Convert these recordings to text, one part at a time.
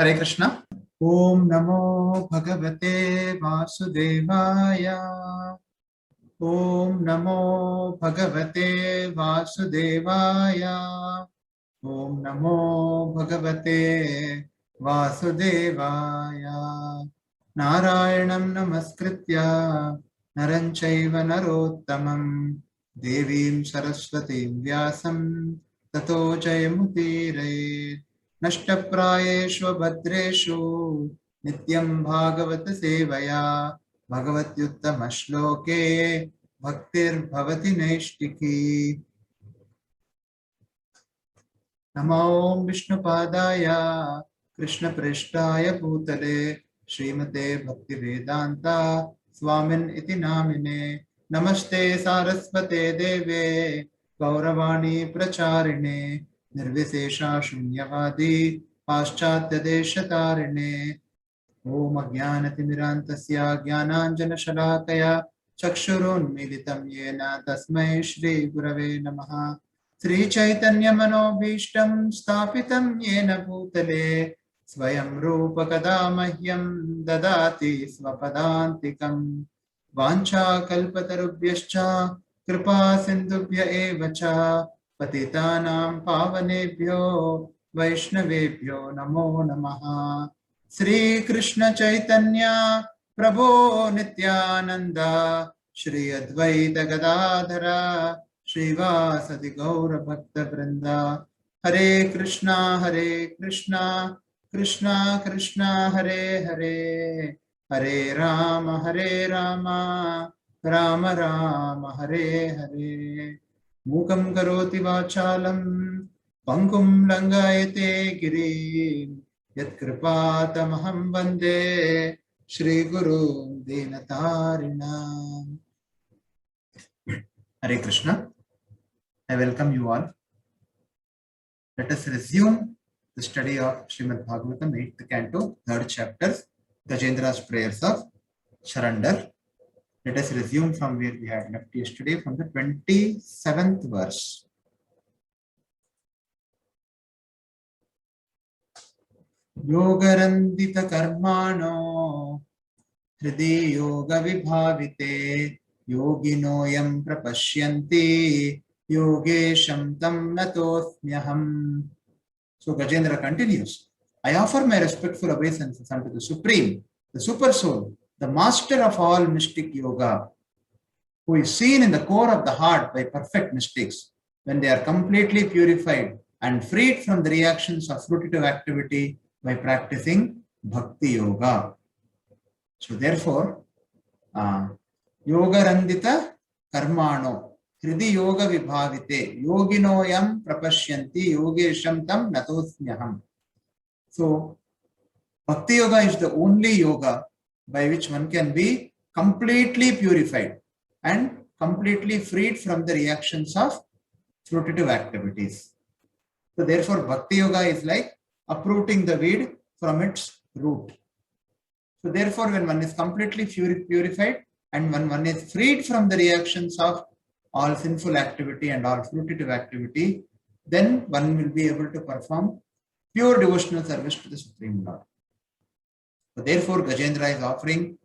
हरे कृष्णा। ओम नमो भगवते वासुदेवाय। ओम नमो भगवते वासुदेवाय। ओम नमो भगवते वासुदेवाय। नारायणं नमस्कृत्य नरं चैव नरोत्तमं देवीं सरस्वतीं व्यासं ततो जयमुदीरयेत्। नष्टप्रायेषु भद्रेषु नित्यं भागवत सेवया भगवत्युत्तमश्लोके भक्तिर्भवति नैष्टिकी। नमो विष्णुपादाय कृष्णप्रेष्ठाय भूतले श्रीमते भक्तिवेदान्ता स्वामिन् इति नामिने। नमस्ते सारस्वते देवे गौरवाणी प्रचारिणे निर्विशेषा शून्यवादी पाश्चात्यदेशतारिणे। ओम अज्ञानतिमिरान्तस्य ज्ञानाञ्जनशलाकया चक्षुरुन्मीलितं येन तस्मै श्रीगुरवे नमः। श्रीचैतन्यमनोभीष्टं स्थापितं येन भूतले स्वयं रूप कदा मह्यं ददाति स्वपदान्तिकम्। वाञ्छाकल्पतरुभ्यश्च कृपा सिन्धुभ्य एव च पतितानां पावनेभ्यो वैष्णवेभ्यो नमो नमः। श्री कृष्ण चैतन्य प्रभो नित्यानंद श्री अद्वैत गदाधर श्रीवासदि गौर भक्त वृंदा। हरे कृष्णा कृष्णा कृष्णा हरे हरे, हरे राम राम राम हरे हरे। मूकं करोति वाचालं पंकुं लंघयते गिरिं यत्कृपातमहं वन्दे श्रीगुरुं दीनतारिणाम्। Hare Krishna. I welcome you all. Let us resume the study of Srimad Bhagavatam, 8th canto, 3rd chapter, Gajendra's prayers of Surrender. Let us resume from where we had left yesterday, from the 27th verse. योगरन्दित कर्माणो हृदि योग विभाविते योगिनो यं प्रपश्यन्ति योगेशं तं नतोऽस्म्यहम्. So Gajendra continues, I offer my respectful obeisances unto the Supreme, the Super Soul, the Master of all mystic yoga, who is seen in the core of the heart by perfect mystics when they are completely purified and freed from the reactions of fruitive activity by practicing Bhakti Yoga. So therefore, Yoga Randita Karmano, Hridi Yoga Vibhavite, Yoginoyam Prapashyanti, Yogesham Tam Natosmyaham. So Bhakti Yoga is the only yoga by which one can be completely purified and completely freed from the reactions of fruitive activities. So therefore, Bhakti Yoga is like uprooting the weed from its root. So therefore, when one is completely purified and when one is freed from the reactions of all sinful activity and all fruitive activity, then one will be able to perform pure devotional service to the Supreme Lord. So therefore, Gajendra is offering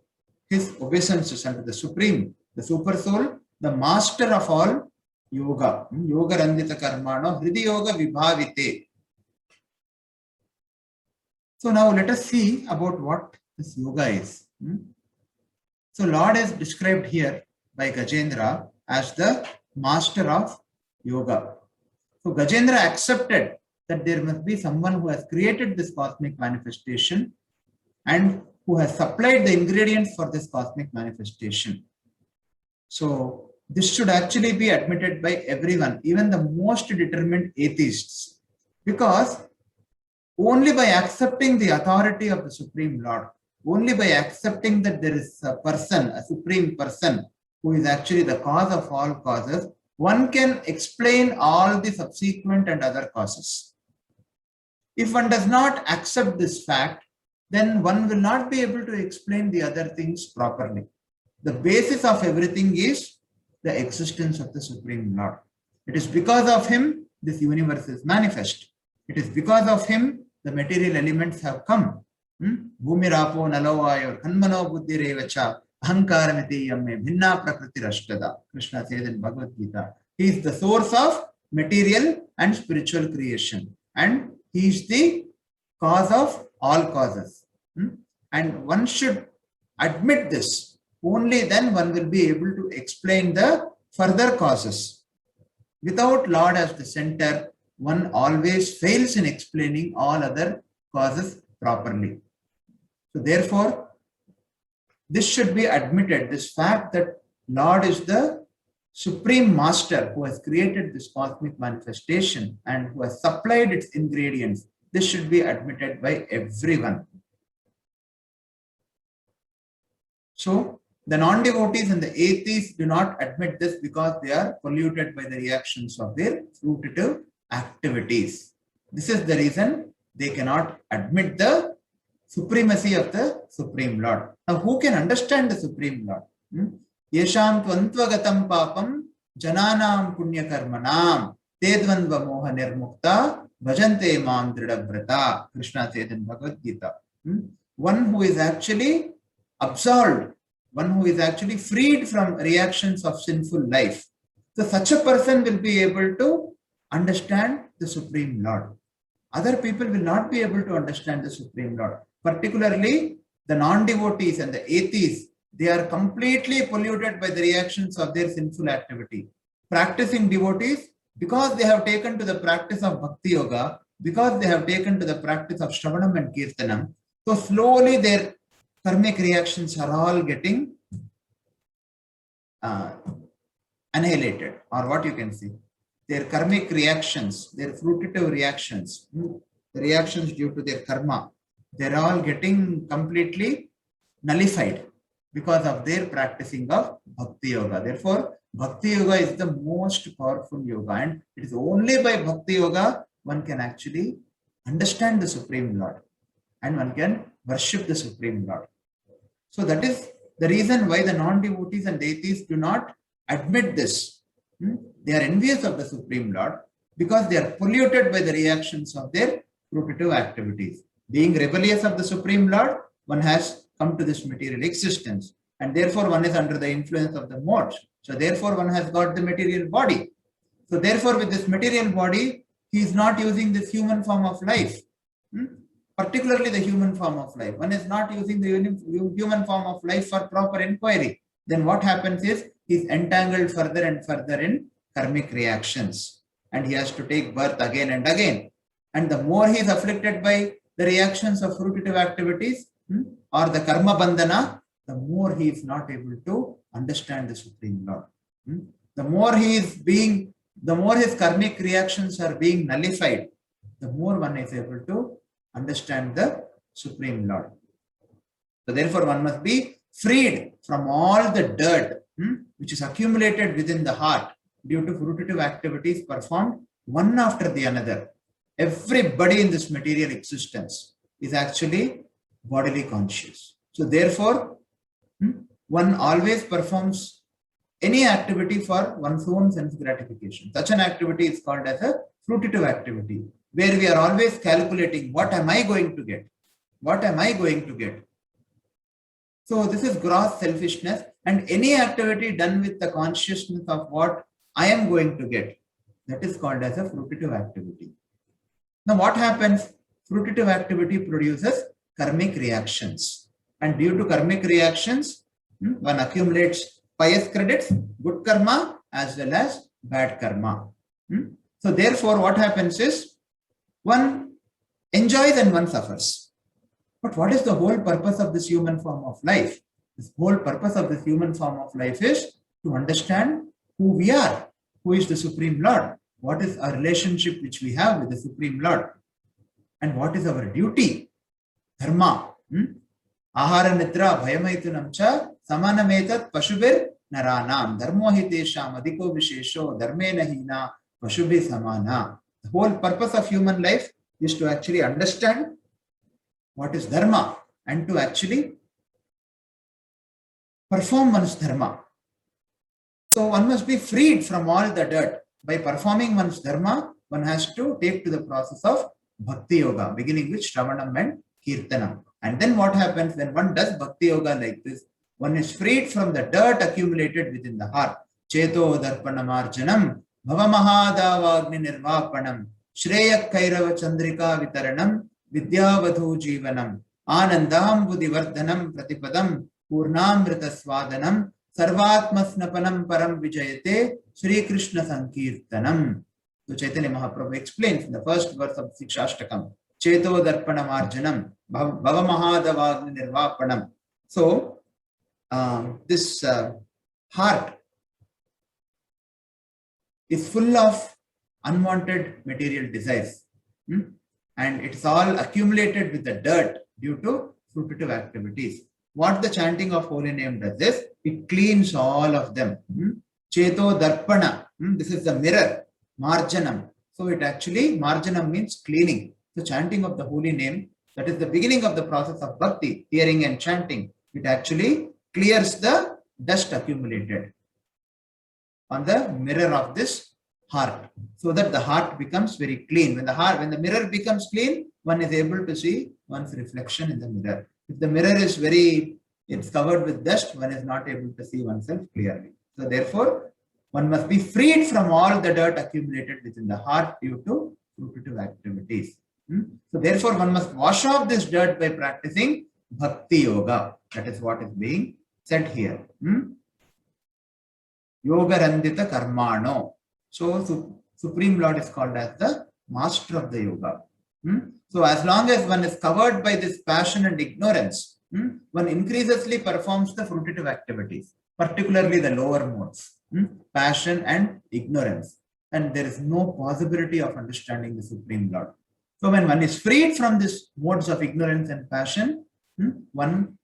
his obeisances unto the Supreme, the Super Soul, the Master of all yoga. Yoga Randita Karmano, Hridi Yoga Vibhavite. So now let us see about what this yoga is. So Lord is described here by Gajendra as the master of yoga. So Gajendra accepted that there must be someone who has created this cosmic manifestation and who has supplied the ingredients for this cosmic manifestation. So this should actually be admitted by everyone, even the most determined atheists, because only by accepting the authority of the Supreme Lord, only by accepting that there is a person, a supreme person, who is actually the cause of all causes, one can explain all the subsequent and other causes. If one does not accept this fact, then one will not be able to explain the other things properly. The basis of everything is the existence of the Supreme Lord. It is because of him this universe is manifest. It is because of him the material elements have come. Bhumirapo nalovayor kanmano buddhirevacha ahankaramiti yamme bhinna prakritirashtada. Krishna says in Bhagavad Gita. He is the source of material and spiritual creation, and he is the cause of all causes. And one should admit this. Only then one will be able to explain the further causes. Without Lord as the center, one always fails in explaining all other causes properly. So therefore, this should be admitted, this fact that Lord is the supreme master who has created this cosmic manifestation and who has supplied its ingredients. This should be admitted by everyone. So the non-devotees and the atheists do not admit this because they are polluted by the reactions of their fruitive activities. This is the reason they cannot admit the supremacy of the Supreme Lord. Now, who can understand the Supreme Lord? Yesham tvantva papam jananam punya karmanam tedvandva moha nirmukta bhajante mam dridhavrata. Krishna says in Bhagavad Gita. One who is actually absolved, one who is actually freed from reactions of sinful life. So such a person will be able to understand the Supreme Lord. Other people will not be able to understand the Supreme Lord. Particularly the non-devotees and the atheists, they are completely polluted by the reactions of their sinful activity. Practicing devotees, because they have taken to the practice of Bhakti Yoga, because they have taken to the practice of Shravanam and Kirtanam, so slowly their karmic reactions are all getting annihilated, or what you can say. Their karmic reactions, their fruitive reactions, the reactions due to their karma, they're all getting completely nullified because of their practicing of Bhakti Yoga. Therefore, Bhakti Yoga is the most powerful yoga, and it is only by Bhakti Yoga one can actually understand the Supreme Lord and one can worship the Supreme Lord. So that is the reason why the non-devotees and atheists do not admit this. They are envious of the Supreme Lord because they are polluted by the reactions of their fruitive activities. Being rebellious of the Supreme Lord, one has come to this material existence, and therefore one is under the influence of the modes. So therefore one has got the material body. So therefore with this material body, he is not using this human form of life. Particularly the human form of life. One is not using the human form of life for proper inquiry. Then what happens is he is entangled further and further in karmic reactions, and he has to take birth again and again. And the more he is afflicted by the reactions of fruitive activities or the karma bandhana, the more he is not able to understand the Supreme Lord. The more his karmic reactions are being nullified, the more one is able to understand the Supreme Lord. So therefore one must be freed from all the dirt which is accumulated within the heart due to fruitive activities performed one after the another. Everybody in this material existence is actually bodily conscious. So therefore, one always performs any activity for one's own sense gratification. Such an activity is called as a fruitive activity, where we are always calculating, what am I going to get? What am I going to get? So this is gross selfishness, and any activity done with the consciousness of what I am going to get, that is called as a fruitive activity. Now what happens? Fruitive activity produces karmic reactions, and due to karmic reactions, one accumulates pious credits, good karma as well as bad karma. So therefore what happens is, one enjoys and one suffers. But what is the whole purpose of this human form of life? This whole purpose of this human form of life is to understand who we are, who is the Supreme Lord, what is our relationship which we have with the Supreme Lord, and what is our duty, dharma. Ahara nitra bhayamaitunam cha samanametat pashubir naranam dharmo hitesham adhiko vishesho dharmena hina pashubhi samana. The whole purpose of human life is to actually understand what is dharma and to actually perform one's dharma. So one must be freed from all the dirt. By performing one's dharma, one has to take to the process of Bhakti Yoga, beginning with Shravanam and Kirtanam. And then what happens when one does Bhakti Yoga like this? One is freed from the dirt accumulated within the heart. Cheto Darpanamarjanam, Bhavamahadavagni Nirvapanam, Shreya Kairava Chandrika Vitaranam, Vidyavadhu Jivanam, Anandam Budivardhanam Pratipadam, Purnamrita Swadanam, Sarvatmasnapanam Param Vijayate, Sri Krishna Sankirtanam. So Chaitanya Mahaprabhu explains in the first verse of Sikshashtakam, Cheto Darpana Marjanam, Bhava Mahadavagni Nirvapanam. So, this heart is full of unwanted material desires. And it's all accumulated with the dirt due to fruitive activities. What the chanting of holy name does is, it cleans all of them. Cheto Darpana, this is the mirror. Marjanam. So it actually, Marjanam means cleaning. The chanting of the holy name, that is the beginning of the process of bhakti, hearing and chanting. It actually clears the dust accumulated on the mirror of this heart, so that the heart becomes very clean. When the mirror becomes clean, one is able to see one's reflection in the mirror. If the mirror is it's covered with dust, one is not able to see oneself clearly. So therefore, one must be freed from all the dirt accumulated within the heart due to fruitive activities. So therefore, one must wash off this dirt by practicing Bhakti Yoga. That is what is being said here. Yoga Randita Karmano. So Supreme Lord is called as the master of the yoga. So as long as one is covered by this passion and ignorance, one increasingly performs the fruitive activities, particularly the lower modes. Passion and ignorance, and there is no possibility of understanding the Supreme Lord. So when one is freed from these modes of ignorance and passion, one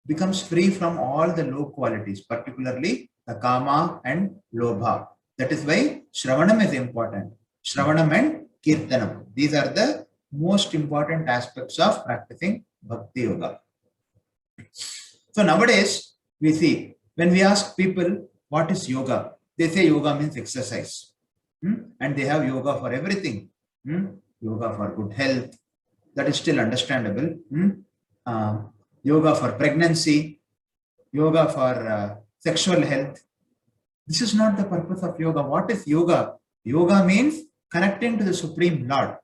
becomes free from all the low qualities, particularly the kama and lobha. That is why Shravanam is important. Shravanam and Kirtanam. These are the most important aspects of practicing Bhakti Yoga. So nowadays, we see, when we ask people, what is yoga? They say yoga means exercise. And they have yoga for everything. Yoga for good health. That is still understandable. Yoga for pregnancy. Yoga for sexual health. This is not the purpose of yoga. What is yoga? Yoga means connecting to the Supreme Lord.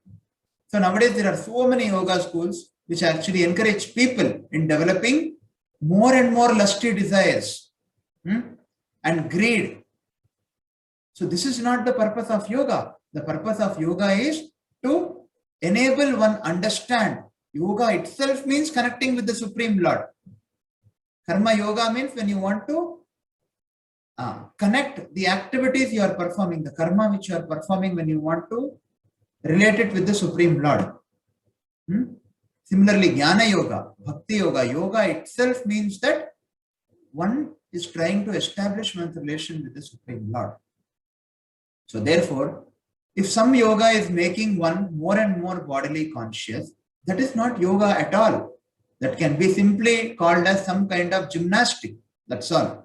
So nowadays there are so many yoga schools which actually encourage people in developing more and more lusty desires. And greed. So this is not the purpose of yoga. The purpose of yoga is to enable one understand. Yoga itself means connecting with the Supreme Lord. Karma yoga means when you want to connect the activities you are performing, the karma which you are performing, when you want to relate it with the Supreme Lord. Similarly, Jnana Yoga, Bhakti Yoga, yoga itself means that one is trying to establish one's relation with the Supreme Lord. So therefore, if some yoga is making one more and more bodily conscious, that is not yoga at all. That can be simply called as some kind of gymnastic. That's all.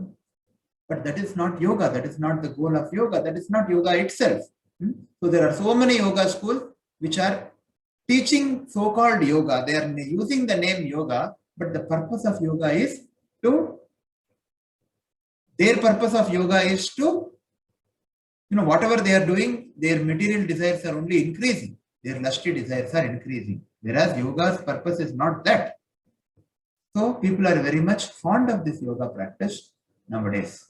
But that is not yoga. That is not the goal of yoga. That is not yoga itself. So there are so many yoga schools which are teaching so-called yoga. They are using the name yoga, but the purpose of yoga is to, whatever they are doing, their material desires are only increasing. Their lusty desires are increasing. Whereas yoga's purpose is not that. So people are very much fond of this yoga practice nowadays.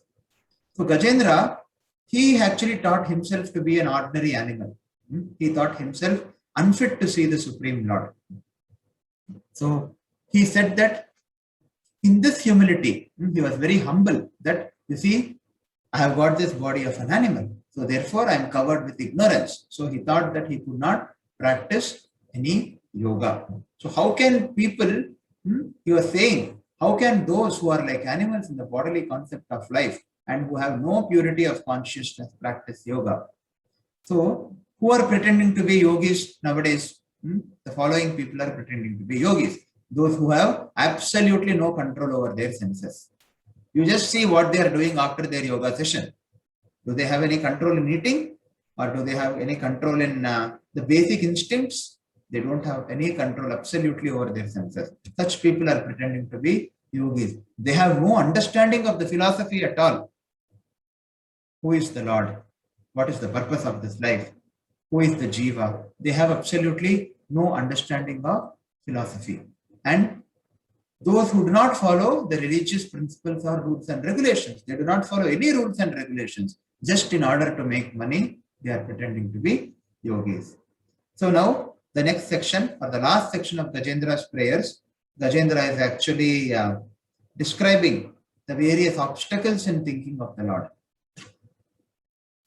So Gajendra, he actually taught himself to be an ordinary animal. He thought himself unfit to see the Supreme Lord. So he said that in this humility, he was very humble that, you see, I have got this body of an animal. So therefore, I am covered with ignorance. So he thought that he could not practice any yoga. So how can people, he was saying, how can those who are like animals in the bodily concept of life and who have no purity of consciousness practice yoga? So who are pretending to be yogis nowadays? The following people are pretending to be yogis. Those who have absolutely no control over their senses. You just see what they are doing after their yoga session. Do they have any control in eating? Or do they have any control in the basic instincts? They don't have any control absolutely over their senses. Such people are pretending to be yogis. They have no understanding of the philosophy at all. Who is the Lord? What is the purpose of this life? Who is the Jiva? They have absolutely no understanding of philosophy. And those who do not follow the religious principles or rules and regulations, they do not follow any rules and regulations, just in order to make money, they are pretending to be yogis. So now, the next section, or the last section of Gajendra's prayers, Gajendra is actually describing the various obstacles in thinking of the Lord.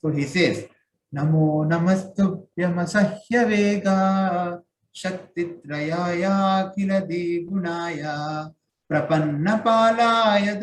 So he says, Namo namastubhyam asahya vega shaktitrayaya kiladi gunaya prapannapalaya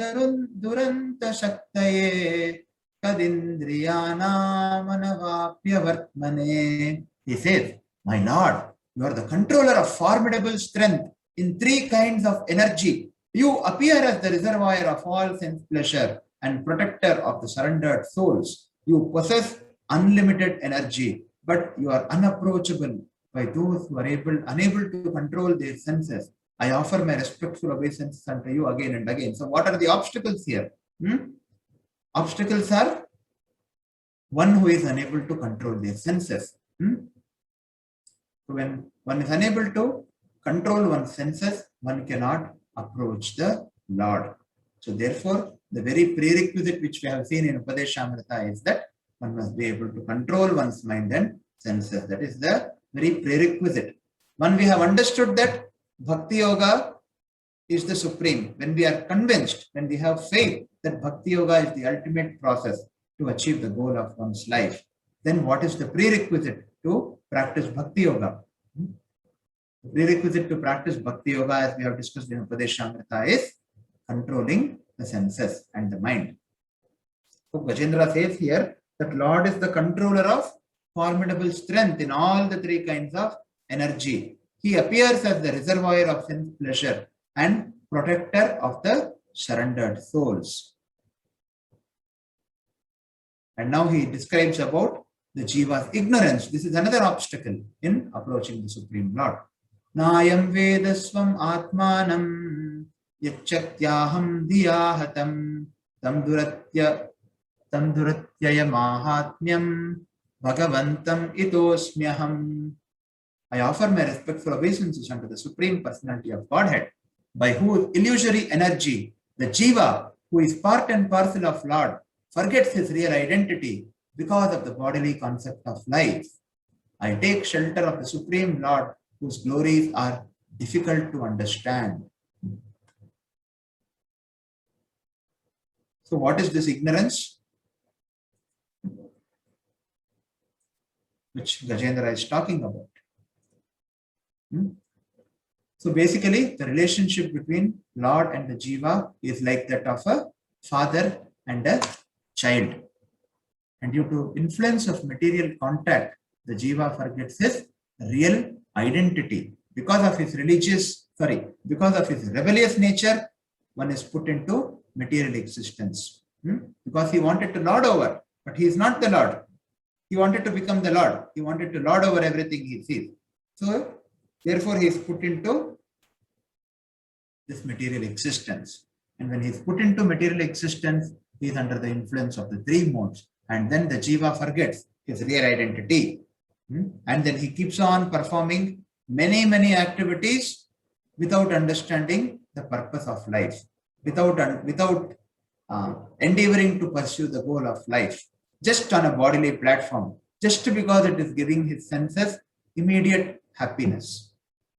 duranta shaktaye kadindriyana manavapya vartmane. He says, my Lord, you are the controller of formidable strength in three kinds of energy. You appear as the reservoir of all sense pleasure and protector of the surrendered souls. You possess unlimited energy, but you are unapproachable by those who are unable to control their senses. I offer my respectful obeisances unto you again and again. So what are the obstacles here? Obstacles are one who is unable to control their senses. So when one is unable to control one's senses, one cannot approach the Lord. So therefore, the very prerequisite which we have seen in Upadeshamrita is that one must be able to control one's mind and senses. That is the very prerequisite. When we have understood that Bhakti Yoga is the supreme, when we are convinced, when we have faith that Bhakti Yoga is the ultimate process to achieve the goal of one's life, then what is the prerequisite to practice Bhakti Yoga? The prerequisite to practice Bhakti Yoga, as we have discussed in Upadeshamrita, is controlling the senses and the mind. So Gajendra says here that Lord is the controller of formidable strength in all the three kinds of energy. He appears as the reservoir of sense pleasure and protector of the surrendered souls. And now he describes about the Jiva's ignorance. This is another obstacle in approaching the Supreme Lord. Nayam vedasvam atmanam yachatyaham diyahatam tamduratyaya mahatmyam bhagavantam itosmyaham. I offer my respectful obeisances unto the Supreme Personality of Godhead, by whose illusory energy the Jiva, who is part and parcel of Lord, forgets his real identity because of the bodily concept of life. I take shelter of the Supreme Lord, whose glories are difficult to understand. So what is this ignorance which Gajendra is talking about? So basically, the relationship between Lord and the Jiva is like that of a father and a child. And due to influence of material contact, the Jiva forgets his real identity. Because of his because of his rebellious nature, one is put into material existence. Because he wanted to lord over, but he is not the Lord. He wanted to become the Lord. He wanted to lord over everything he sees. So therefore, he is put into this material existence. And when he is put into material existence, he is under the influence of the three modes. And then the Jiva forgets his real identity. And then he keeps on performing many activities without understanding the purpose of life, without endeavoring to pursue the goal of life, just on a bodily platform, just because it is giving his senses immediate happiness.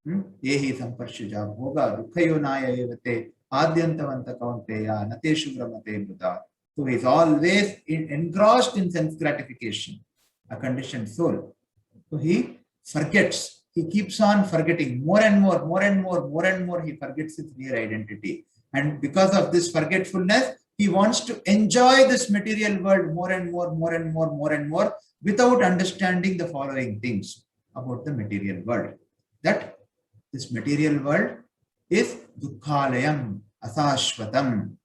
Yehi samparshija bhoga dukhayonaya evate adyantavanta kaunteya nateshu brahmate buddha. So he is always engrossed in sense gratification, a conditioned soul. So he forgets, he keeps on forgetting more and more, he forgets his real identity. And because of this forgetfulness, he wants to enjoy this material world more and more without understanding the following things about the material world. That this material world is dukkhalayam, asashvatam.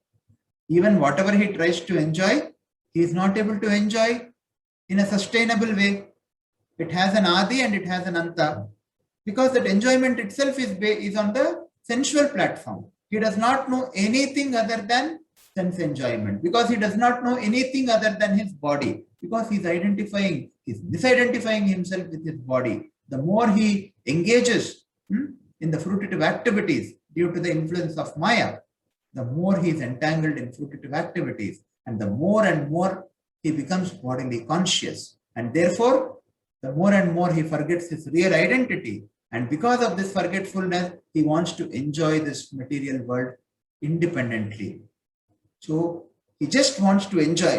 Even whatever he tries to enjoy, he is not able to enjoy in a sustainable way. It has an adi and it has an anta. because that enjoyment itself is on the sensual platform. He does not know anything other than sense enjoyment, because he does not know anything other than his body, because he's misidentifying himself with his body. The more he engages in the fruitive activities due to the influence of Maya, the more he is entangled in fruitive activities, and the more and more he becomes bodily conscious. And therefore, the more and more he forgets his real identity. And because of this forgetfulness, he wants to enjoy this material world independently. So he just wants to enjoy.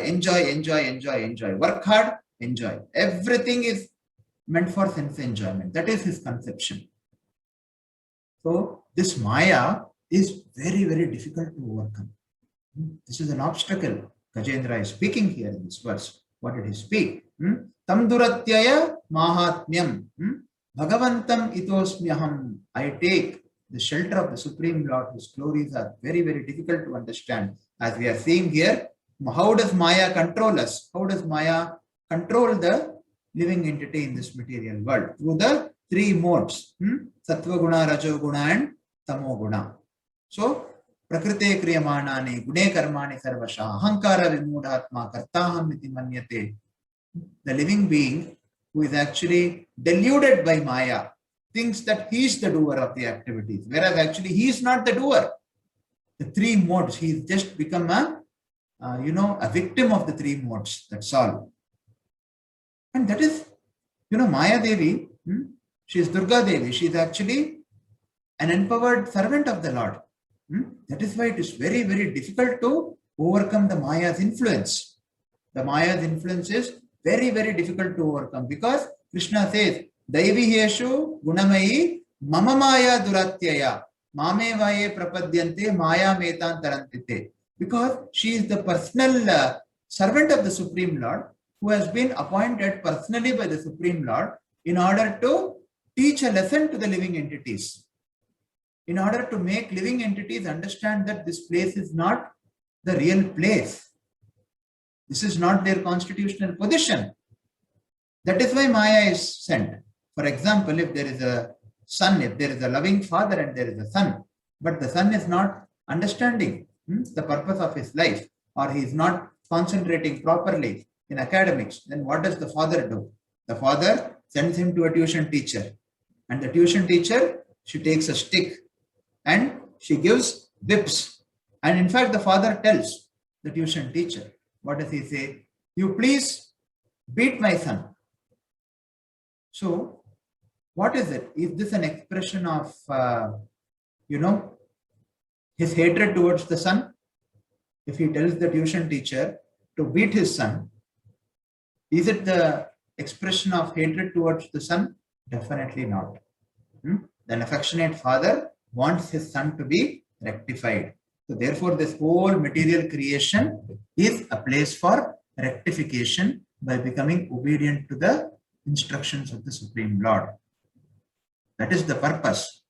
Work hard, enjoy. Everything is meant for sense enjoyment. That is his conception. So this Maya is very, very difficult to overcome. This is an obstacle. Gajendra is speaking here in this verse. What did he speak? Tamduratyaya mahatmyam. Bhagavantam itosmyaham. I take the shelter of the Supreme Lord, whose glories are very, very difficult to understand. As we are seeing here, how does Maya control us? How does Maya control the living entity in this material world? Through the three modes, Sattva Guna, Rajo Guna and Tamo Guna. So, Prakrite Kriyamanani, Gune Karmani Sarvasha, Ahankara Vimudhatma, Kartaham iti manyate. The living being who is actually deluded by Maya thinks that he is the doer of the activities, whereas actually he is not the doer. The three modes, he's just become a victim of the three modes. That's all. And that is, Maya Devi, she is Durga Devi. She is actually an empowered servant of the Lord. That is why it is very, very difficult to overcome the Maya's influence. The Maya's influence is very, very difficult to overcome, because Krishna says, Daivi Heshu Gunamayi Mama Maya Duratyaya Mame Vaye Prapadyante Maya Metan Tarantite. Because she is the personal servant of the Supreme Lord, who has been appointed personally by the Supreme Lord in order to teach a lesson to the living entities, in order to make living entities understand that this place is not the real place. This is not their constitutional position. That is why Maya is sent. For example, if there is a son, if there is a loving father and there is a son, but the son is not understanding the purpose of his life, or he is not concentrating properly in academics, then what does the father do? The father sends him to a tuition teacher, and the tuition teacher, she takes a stick and she gives whips. And in fact, the father tells the tuition teacher, what does he say? You please beat my son. So, what is it? Is this an expression of, his hatred towards the son? If he tells the tuition teacher to beat his son, is it the expression of hatred towards the son? Definitely not. An affectionate father wants his son to be rectified. So therefore, this whole material creation is a place for rectification by becoming obedient to the instructions of the Supreme Lord. That is the purpose.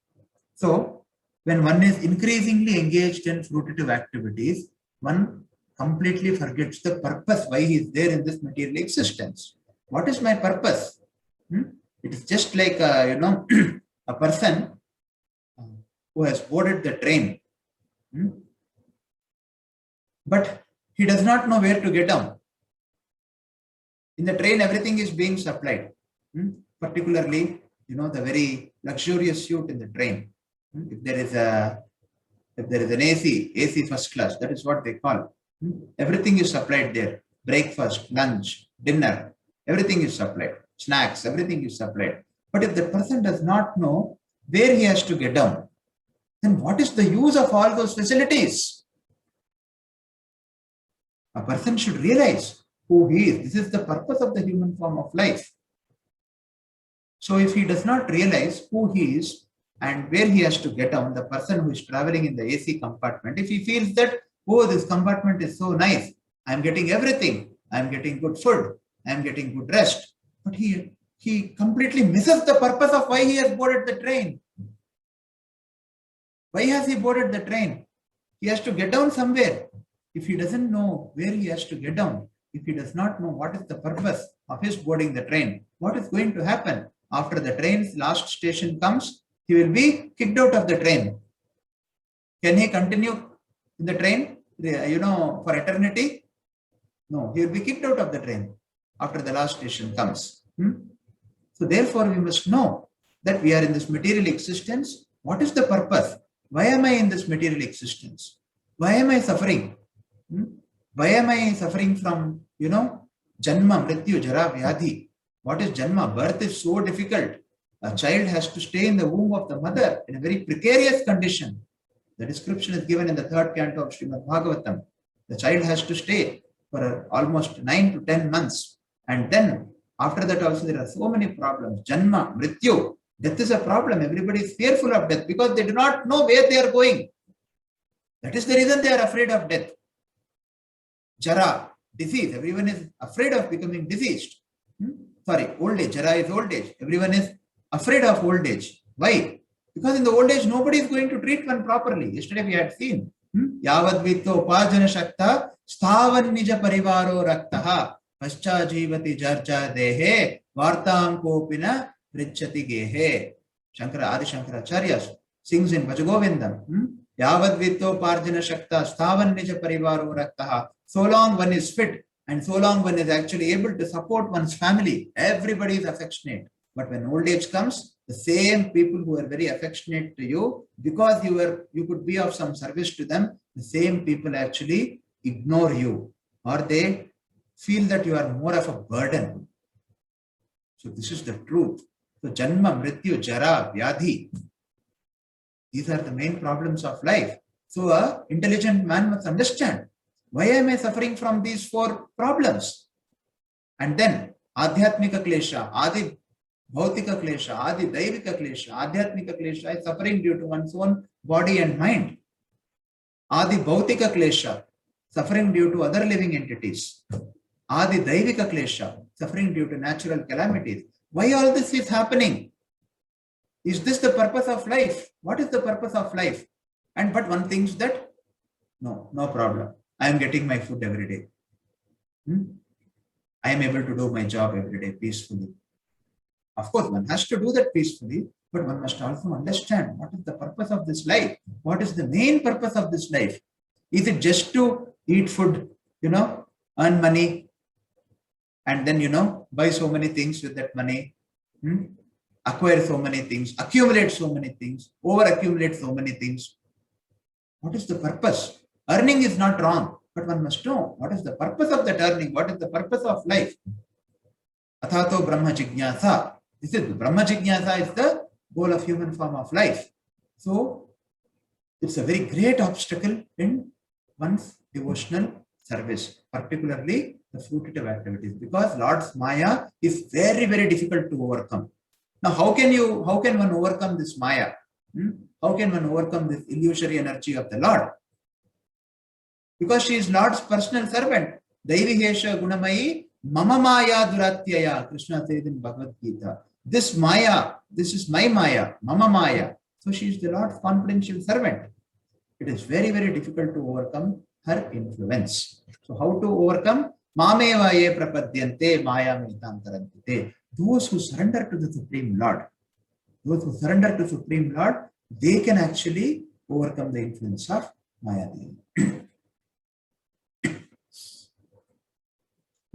So, when one is increasingly engaged in fruitive activities, one completely forgets the purpose, why he is there in this material existence. What is my purpose? It is just like, a person who has boarded the train, but he does not know where to get down. In the train, everything is being supplied, particularly, the very luxurious suite in the train. If there is an AC first class, that is what they call. Everything is supplied there. Breakfast, lunch, dinner, everything is supplied. Snacks, everything is supplied. But if the person does not know where he has to get down, then what is the use of all those facilities? A person should realize who he is. This is the purpose of the human form of life. So if he does not realize who he is and where he has to get down, the person who is traveling in the AC compartment, if he feels that, oh, this compartment is so nice, I'm getting everything, I'm getting good food, I'm getting good rest, but he completely misses the purpose of why he has boarded the train. Why has he boarded the train? He has to get down somewhere. If he doesn't know where he has to get down, if he does not know what is the purpose of his boarding the train, what is going to happen? after the train's last station comes, he will be kicked out of the train. Can he continue in the train, for eternity? No, he will be kicked out of the train after the last station comes. So therefore, we must know that we are in this material existence. What is the purpose? Why am I in this material existence? Why am I suffering? Why am I suffering from, Janma, Mrityu, Jara, Vyadhi? What is Janma? Birth is so difficult. A child has to stay in the womb of the mother in a very precarious condition. The description is given in the 3rd canto of Srimad Bhagavatam. The child has to stay for almost 9 to 10 months. And then after that also there are so many problems. Janma, Mrityu. Death is a problem. Everybody is fearful of death because they do not know where they are going. That is the reason they are afraid of death. Jara, disease. Everyone is afraid of becoming diseased. Old age. Jara is old age. Everyone is afraid of old age. Why? Because in the old age, nobody is going to treat one properly. Yesterday we had seen. Yavadvito pajana shakta sthavan nija parivaro raktaha pascha jivati jarja dehe vartam kopina prichati gehe. Adi Shankaracharya sings in Bhajagovindam. Yavadvito parjana shakta sthavan nija parivaro raktaha. So long one is fit and so long one is actually able to support one's family, everybody is affectionate. But when old age comes, the same people who are very affectionate to you, because you could be of some service to them, the same people actually ignore you, or they feel that you are more of a burden. So this is the truth. So Janma, Mrityu, Jara, Vyadhi, these are the main problems of life. So an intelligent man must understand, why am I suffering from these 4 problems? And then Adhyatmika Klesha, Adi Bhautika Klesha, Adi Daivika Klesha. Adhyatmika Klesha is suffering due to one's own body and mind. Adi Bhautika Klesha, suffering due to other living entities. Adi Daivika Klesha, suffering due to natural calamities. Why all this is happening? Is this the purpose of life? What is the purpose of life? But one thinks that, no problem. I am getting my food every day. I am able to do my job every day peacefully. Of course, one has to do that peacefully, but one must also understand what is the purpose of this life. What is the main purpose of this life? Is it just to eat food, earn money, and then, buy so many things with that money, acquire so many things, accumulate so many things, over-accumulate so many things? What is the purpose? Earning is not wrong, but one must know what is the purpose of that earning, what is the purpose of life. Athato Brahma Jignasa. This is Brahma Jignasa is the goal of human form of life. So it's a very great obstacle in one's devotional service, particularly the fruitive activities, because Lord's Maya is very, very difficult to overcome. Now, how can one overcome this Maya? How can one overcome this illusory energy of the Lord? Because she is Lord's personal servant. Daivihesha Gunamayi Mama Maya Duratyaya, Krishna says in Bhagavad Gita. This Maya, this is my Maya, Mama Maya. So she is the Lord's confidential servant. It is very, very difficult to overcome her influence. So how to overcome? Mameva ye prapadyante Maya metam tarantite. Those who surrender to the Supreme Lord, they can actually overcome the influence of Maya.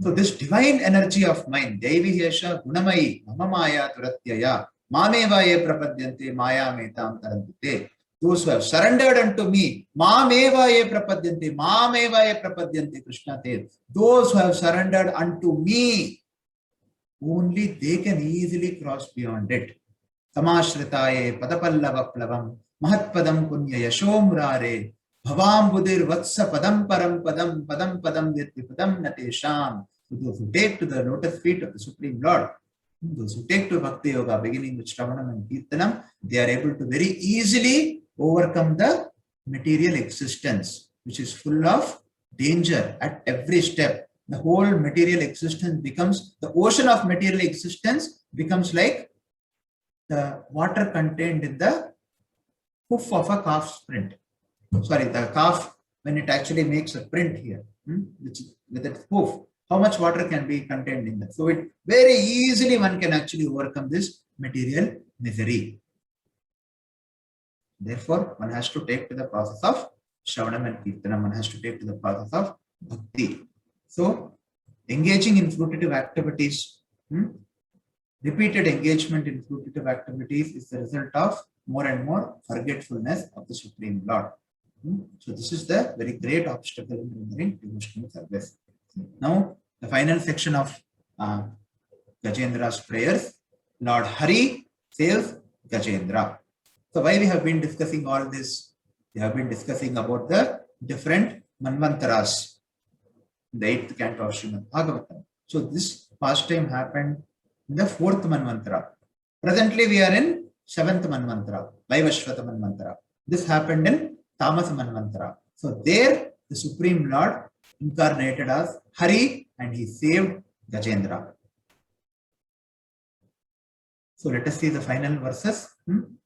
So this divine energy of mind, Deivihesha Gunamayi Mama Maya Turatyaya Mameva ye prapadyante Maya metam tarantite. Those who have surrendered unto me, Mameva ye prapadyante, Krishna says. Those who have surrendered unto me, only they can easily cross beyond it. Samashritaye padapallavaplavam mahatpadam punya yashomurare bhavam budir vatsa padam param padam yati padam natesham. Those who take to the lotus feet of the Supreme Lord, those who take to Bhakti Yoga, beginning with Shravanam and Kirtanam, they are able to very easily overcome the material existence, which is full of danger at every step. The whole material existence becomes, the ocean of material existence becomes like the water contained in the hoof of a calf's print. Sorry, the calf, when it actually makes a print here, which with its hoof. how much water can be contained in that. So it very easily one can actually overcome this material misery. Therefore, one has to take to the process of Shravanam and Kirtanam. One has to take to the process of Bhakti. So, engaging in fruitive activities, repeated engagement in fruitive activities is the result of more and more forgetfulness of the Supreme Lord. So, this is the very great obstacle in rendering devotional service. Now, the final section of Gajendra's prayers, Lord Hari saves Gajendra. So why we have been discussing all this? We have been discussing about the different Manvantaras, the 8th canto of Srimad Bhagavatam. So this pastime happened in the 4th Manvantara. Presently we are in 7th Manvantara, Vaivashvata Manvantara. This happened in Tamas Manvantara. So there the Supreme Lord incarnated as Hari and he saved Gajendra. So let us see the final verses.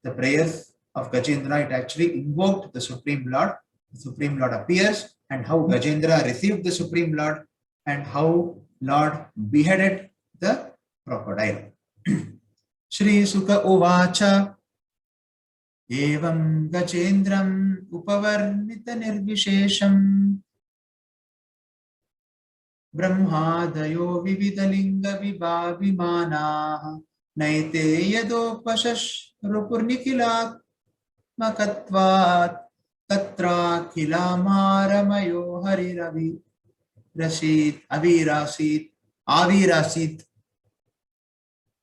The prayers of Gajendra, it actually invoked the Supreme Lord. The Supreme Lord appears and how Gajendra received the Supreme Lord and how Lord beheaded the crocodile. Shri Sukha Uvacha Evam Gajendram Upavarnita Nirvishesham Brahmadayo Vividalinga Vibhavimana Naite Yadopashash Rupurnikilat Makatvat Tatra Kilamaramayo Hariravi Rasit Avirasit.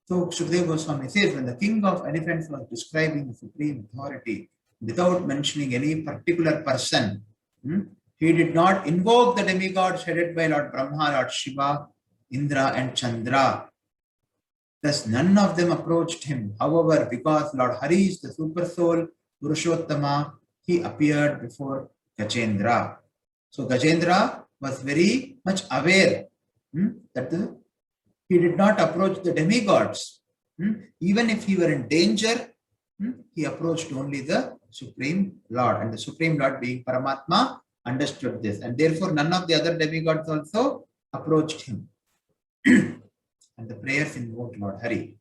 So Shukdev Goswami says when the king of elephants was describing the supreme authority without mentioning any particular person, he did not invoke the demigods headed by Lord Brahma, Lord Shiva, Indra and Chandra. Thus none of them approached him. However, because Lord Hari is the super soul, Purushottama, he appeared before Gajendra. So Gajendra was very much aware that he did not approach the demigods. Even if he were in danger, he approached only the Supreme Lord. And the Supreme Lord being Paramatma understood this. And therefore none of the other demigods also approached him. And the prayers invoked Lord Hari.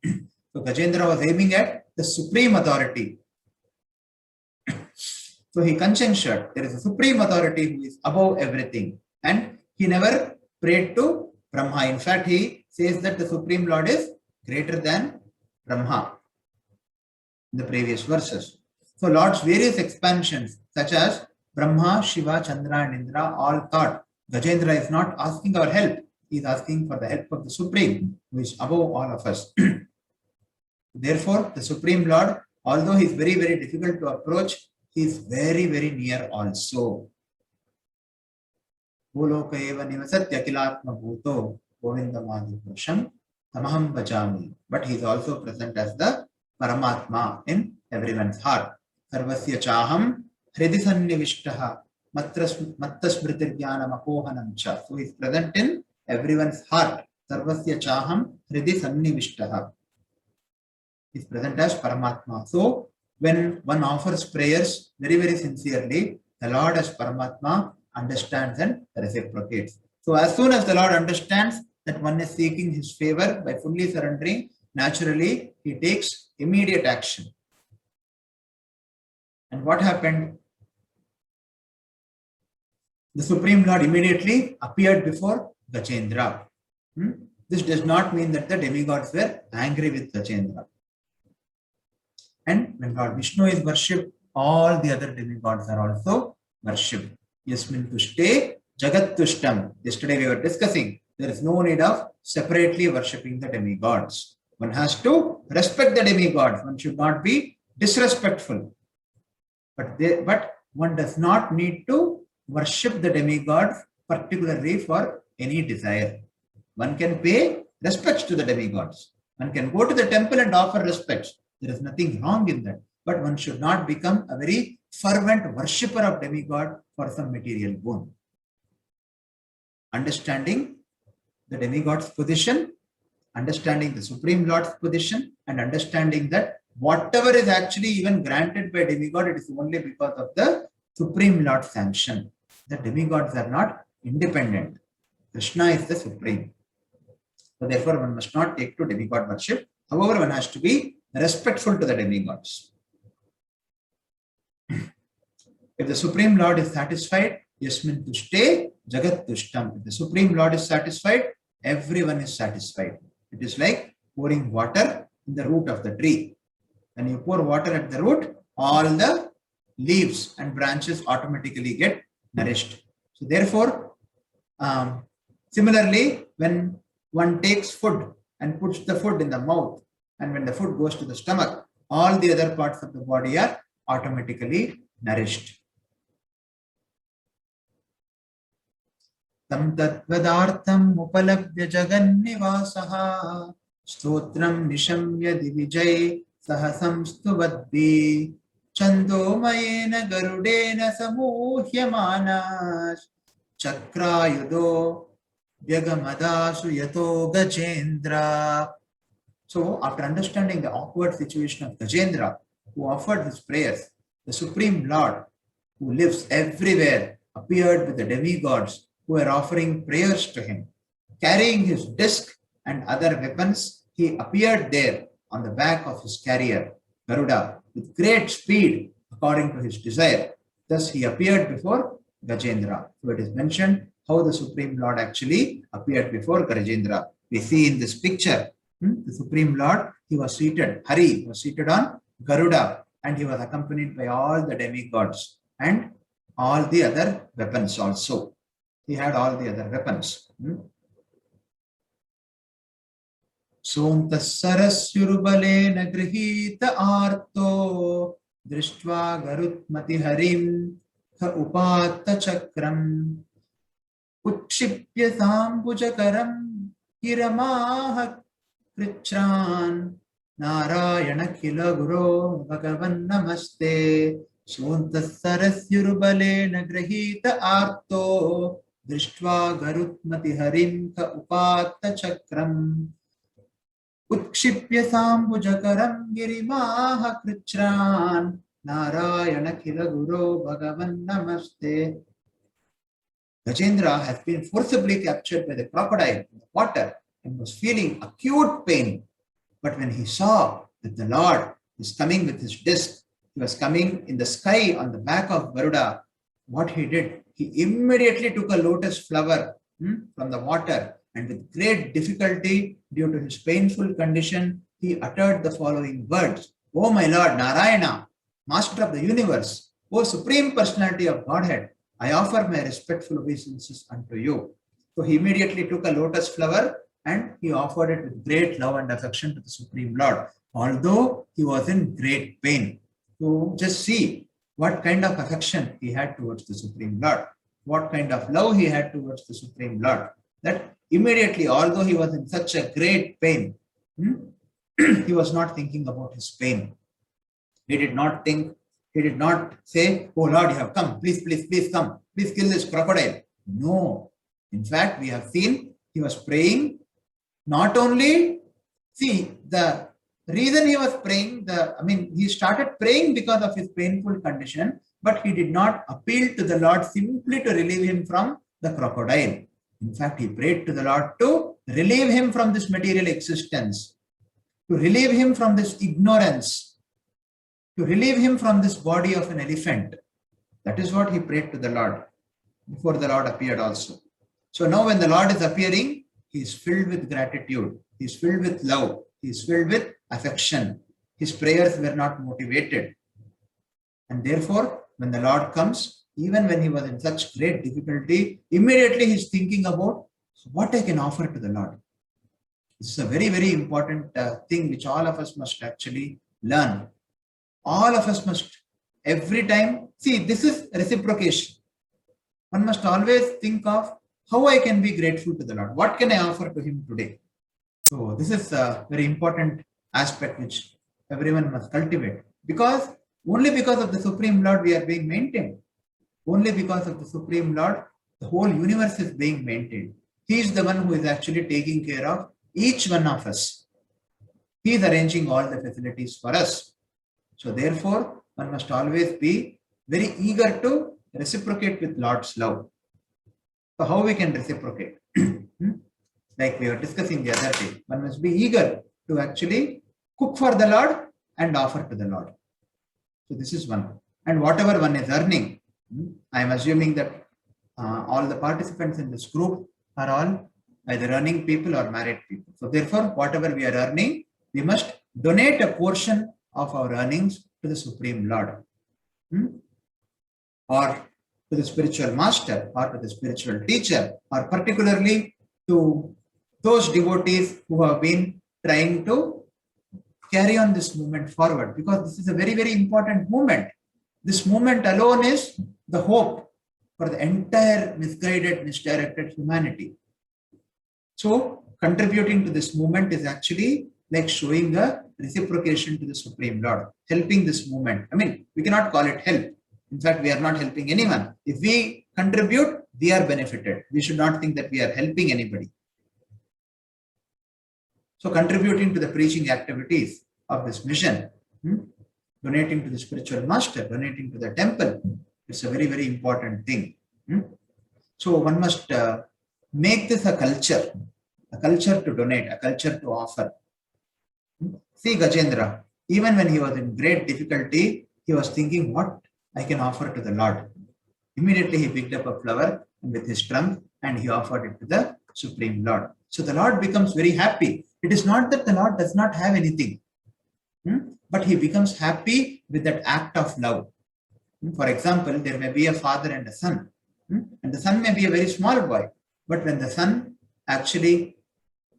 So Gajendra was aiming at the supreme authority. So he conjectured there is a supreme authority who is above everything. And he never prayed to Brahma. In fact, he says that the Supreme Lord is greater than Brahma in the previous verses. So Lord's various expansions such as Brahma, Shiva, Chandra and Indra all thought Gajendra is not asking our help. He is asking for the help of the Supreme, who is above all of us. Therefore, the Supreme Lord, although he is very, very difficult to approach, he is very, very near also. But he is also present as the Paramatma in everyone's heart. Sarvasya chaham hridi sannivishtaha mattasmriti jnanam apohanam cha. So he is present in everyone's heart. Sarvasya chaham hridi sannivishtaha. He is present as Paramatma. So when one offers prayers very, very sincerely, the Lord as Paramatma understands and reciprocates. So as soon as the Lord understands that one is seeking his favor by fully surrendering, naturally he takes immediate action. And what happened? The Supreme Lord immediately appeared before Gajendra. This does not mean that the demigods were angry with Gajendra. And when Lord Vishnu is worshipped, all the other demigods are also worshipped. Yasmin tushte jagat tushtam. Yesterday we were discussing there is no need of separately worshipping the demigods. One has to respect the demigods. One should not be disrespectful. But one does not need to worship the demigods particularly for any desire. One can pay respects to the demigods. One can go to the temple and offer respects. There is nothing wrong in that. But one should not become a very fervent worshipper of demigod for some material boon. Understanding the demigod's position, understanding the Supreme Lord's position, and understanding that whatever is actually even granted by demigod, it is only because of the Supreme Lord's sanction. The demigods are not independent. Krishna is the supreme. So therefore, one must not take to demigod worship. However, one has to be respectful to the demigods. If the Supreme Lord is satisfied, Yasmin Tushte Jagat Tushtam. If the Supreme Lord is satisfied, everyone is satisfied. It is like pouring water in the root of the tree. When you pour water at the root, all the leaves and branches automatically get nourished. So therefore, similarly, when one takes food and puts the food in the mouth, and when the food goes to the stomach, all the other parts of the body are automatically nourished. Tam tadvadartham upalabhya jagannivasaha stotram nishamya divijay sahasam stuvadvi chandomayena garudena samuhyamanas chakrayudo vyagamadasu yato gajendra. So after understanding the awkward situation of Gajendra, who offered his prayers, the Supreme Lord, who lives everywhere, appeared with the demigods who were offering prayers to him. Carrying his disc and other weapons, he appeared there on the back of his carrier, Garuda, with great speed according to his desire. Thus he appeared before Gajendra. So it is mentioned how the Supreme Lord actually appeared before Gajendra. We see in this picture, the Supreme Lord, he was seated, Hari was seated on Garuda, and he was accompanied by all the demigods and all the other weapons also. He had all the other weapons. Sontas sarasyurubalena grihita arto drishtva garutmati harim ka upatta chakram utshipya sambujakaram hiramaha krichran narayana kila guru bhagavan namaste. Sontas sarasyurubalena grihita arto drishtva garutmati harim ka upatta chakram utshipya sambujakaram girimaha krichran narayana kila guru bhagavan namaste. Gajendra has been forcibly captured by the crocodile in the water and was feeling acute pain. But when he saw that the Lord is coming with his disc, he was coming in the sky on the back of Garuda, what he did, he immediately took a lotus flower from the water, and with great difficulty, due to his painful condition, he uttered the following words: "O my Lord Narayana, Master of the universe, O Supreme Personality of Godhead, I offer my respectful obeisances unto you." So he immediately took a lotus flower and he offered it with great love and affection to the Supreme Lord, although he was in great pain. So just see what kind of affection he had towards the Supreme Lord, what kind of love he had towards the Supreme Lord, that immediately, although he was in such a great pain, he was not thinking about his pain. He did not say, "Oh Lord, you have come, please, please, please come, please kill this crocodile." No. In fact, we have seen he was praying. Not only, see, the reason he was praying, he started praying because of his painful condition, but he did not appeal to the Lord simply to relieve him from the crocodile. In fact, he prayed to the Lord to relieve him from this material existence, to relieve him from this ignorance, to relieve him from this body of an elephant. That is what he prayed to the Lord before the Lord appeared also. So now when the Lord is appearing, he is filled with gratitude, he is filled with love, he is filled with affection. His prayers were not motivated. And therefore, when the Lord comes, even when he was in such great difficulty, immediately he is thinking about what I can offer to the Lord. This is a very, very important thing which all of us must actually learn. All of us must, every time, see, this is reciprocation. One must always think of how I can be grateful to the Lord. What can I offer to him today? So this is a very important aspect which everyone must cultivate. Because only because of the Supreme Lord we are being maintained. Only because of the Supreme Lord, the whole universe is being maintained. He is the one who is actually taking care of each one of us. He is arranging all the facilities for us. So therefore, one must always be very eager to reciprocate with Lord's love. So how we can reciprocate? Like we were discussing the other day, one must be eager to actually cook for the Lord and offer to the Lord. So this is one. And whatever one is earning, I am assuming that all the participants in this group are all either earning people or married people. So therefore, whatever we are earning, we must donate a portion of our earnings to the Supreme Lord, or to the spiritual master, or to the spiritual teacher, or particularly to those devotees who have been trying to carry on this movement forward, because this is a very, very important movement. This movement alone is the hope for the entire misguided, misdirected humanity. So contributing to this movement is actually like showing a reciprocation to the Supreme Lord, helping this movement. I mean, we cannot call it help. In fact, we are not helping anyone. If we contribute, we are benefited. We should not think that we are helping anybody. So contributing to the preaching activities of this mission, donating to the spiritual master, donating to the temple, it's a very, very important thing. So one must make this a culture to donate, a culture to offer. See Gajendra, even when he was in great difficulty, he was thinking what I can offer to the Lord. Immediately he picked up a flower with his trunk and he offered it to the Supreme Lord. So the Lord becomes very happy. It is not that the Lord does not have anything, but he becomes happy with that act of love. For example, there may be a father and a son, and the son may be a very small boy, but when the son actually,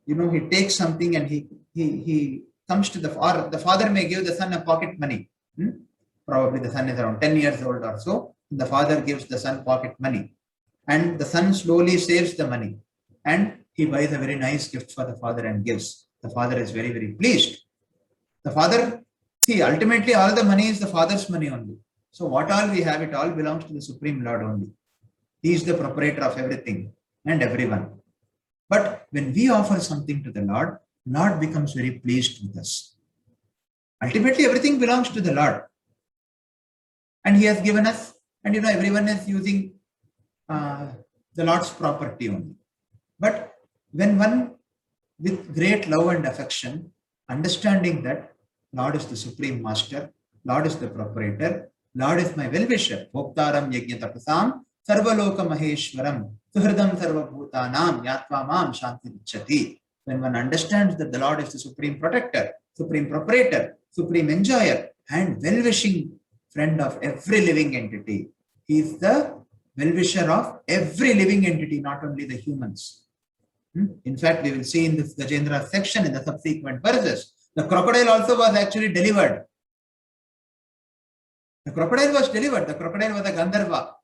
he takes something and he comes to the father may give the son a pocket money. Probably the son is around 10 years old or so. The father gives the son pocket money, and the son slowly saves the money, and he buys a very nice gift for the father and gives. The father is very, very pleased. The father, ultimately all the money is the father's money only. So what all we have, it all belongs to the Supreme Lord only. He is the proprietor of everything and everyone. But when we offer something to the Lord, Lord becomes very pleased with us. Ultimately, everything belongs to the Lord. And he has given us, and everyone is using the Lord's property only. But when one, with great love and affection, understanding that Lord is the Supreme Master, Lord is the proprietor, Lord is my well-wisher, Bhoktaram Yajna Tapasam, Sarvaloka Maheshwaram, Suhridam Sarvabhutanam, Yatva Mam Shanti Richati. When one understands that the Lord is the Supreme Protector, Supreme Proprietor, Supreme Enjoyer, and well-wishing friend of every living entity, he is the well-wisher of every living entity, not only the humans. In fact, we will see in this Gajendra section in the subsequent verses, the crocodile also was actually delivered. The crocodile was delivered. The crocodile was a Gandharva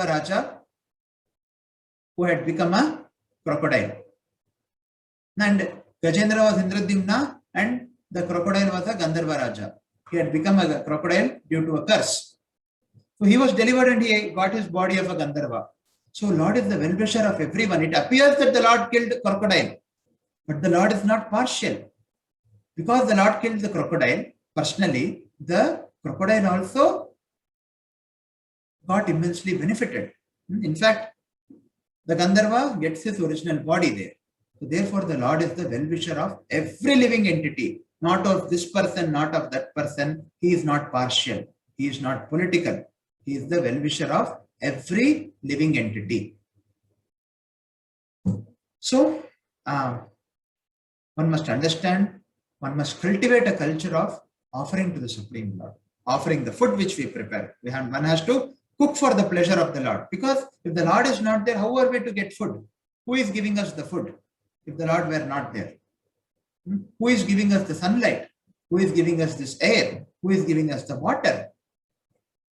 Raja who had become a crocodile. And Gajendra was Indradyumna and the crocodile was a Gandharva Raja. He had become a crocodile due to a curse. So he was delivered and he got his body of a Gandharva. So Lord is the well-wisher of everyone. It appears that the Lord killed the crocodile, but the Lord is not partial. Because the Lord killed the crocodile, personally, the crocodile also got immensely benefited. In fact, the Gandharva gets his original body there. So therefore, the Lord is the well-wisher of every living entity, not of this person, not of that person. He is not partial. He is not political. He is the well-wisher of every living entity. So, one must understand, one must cultivate a culture of offering to the Supreme Lord, offering the food which we prepare. One has to cook for the pleasure of the Lord, because if the Lord is not there, how are we to get food? Who is giving us the food if the Lord were not there? Who is giving us the sunlight? Who is giving us this air? Who is giving us the water?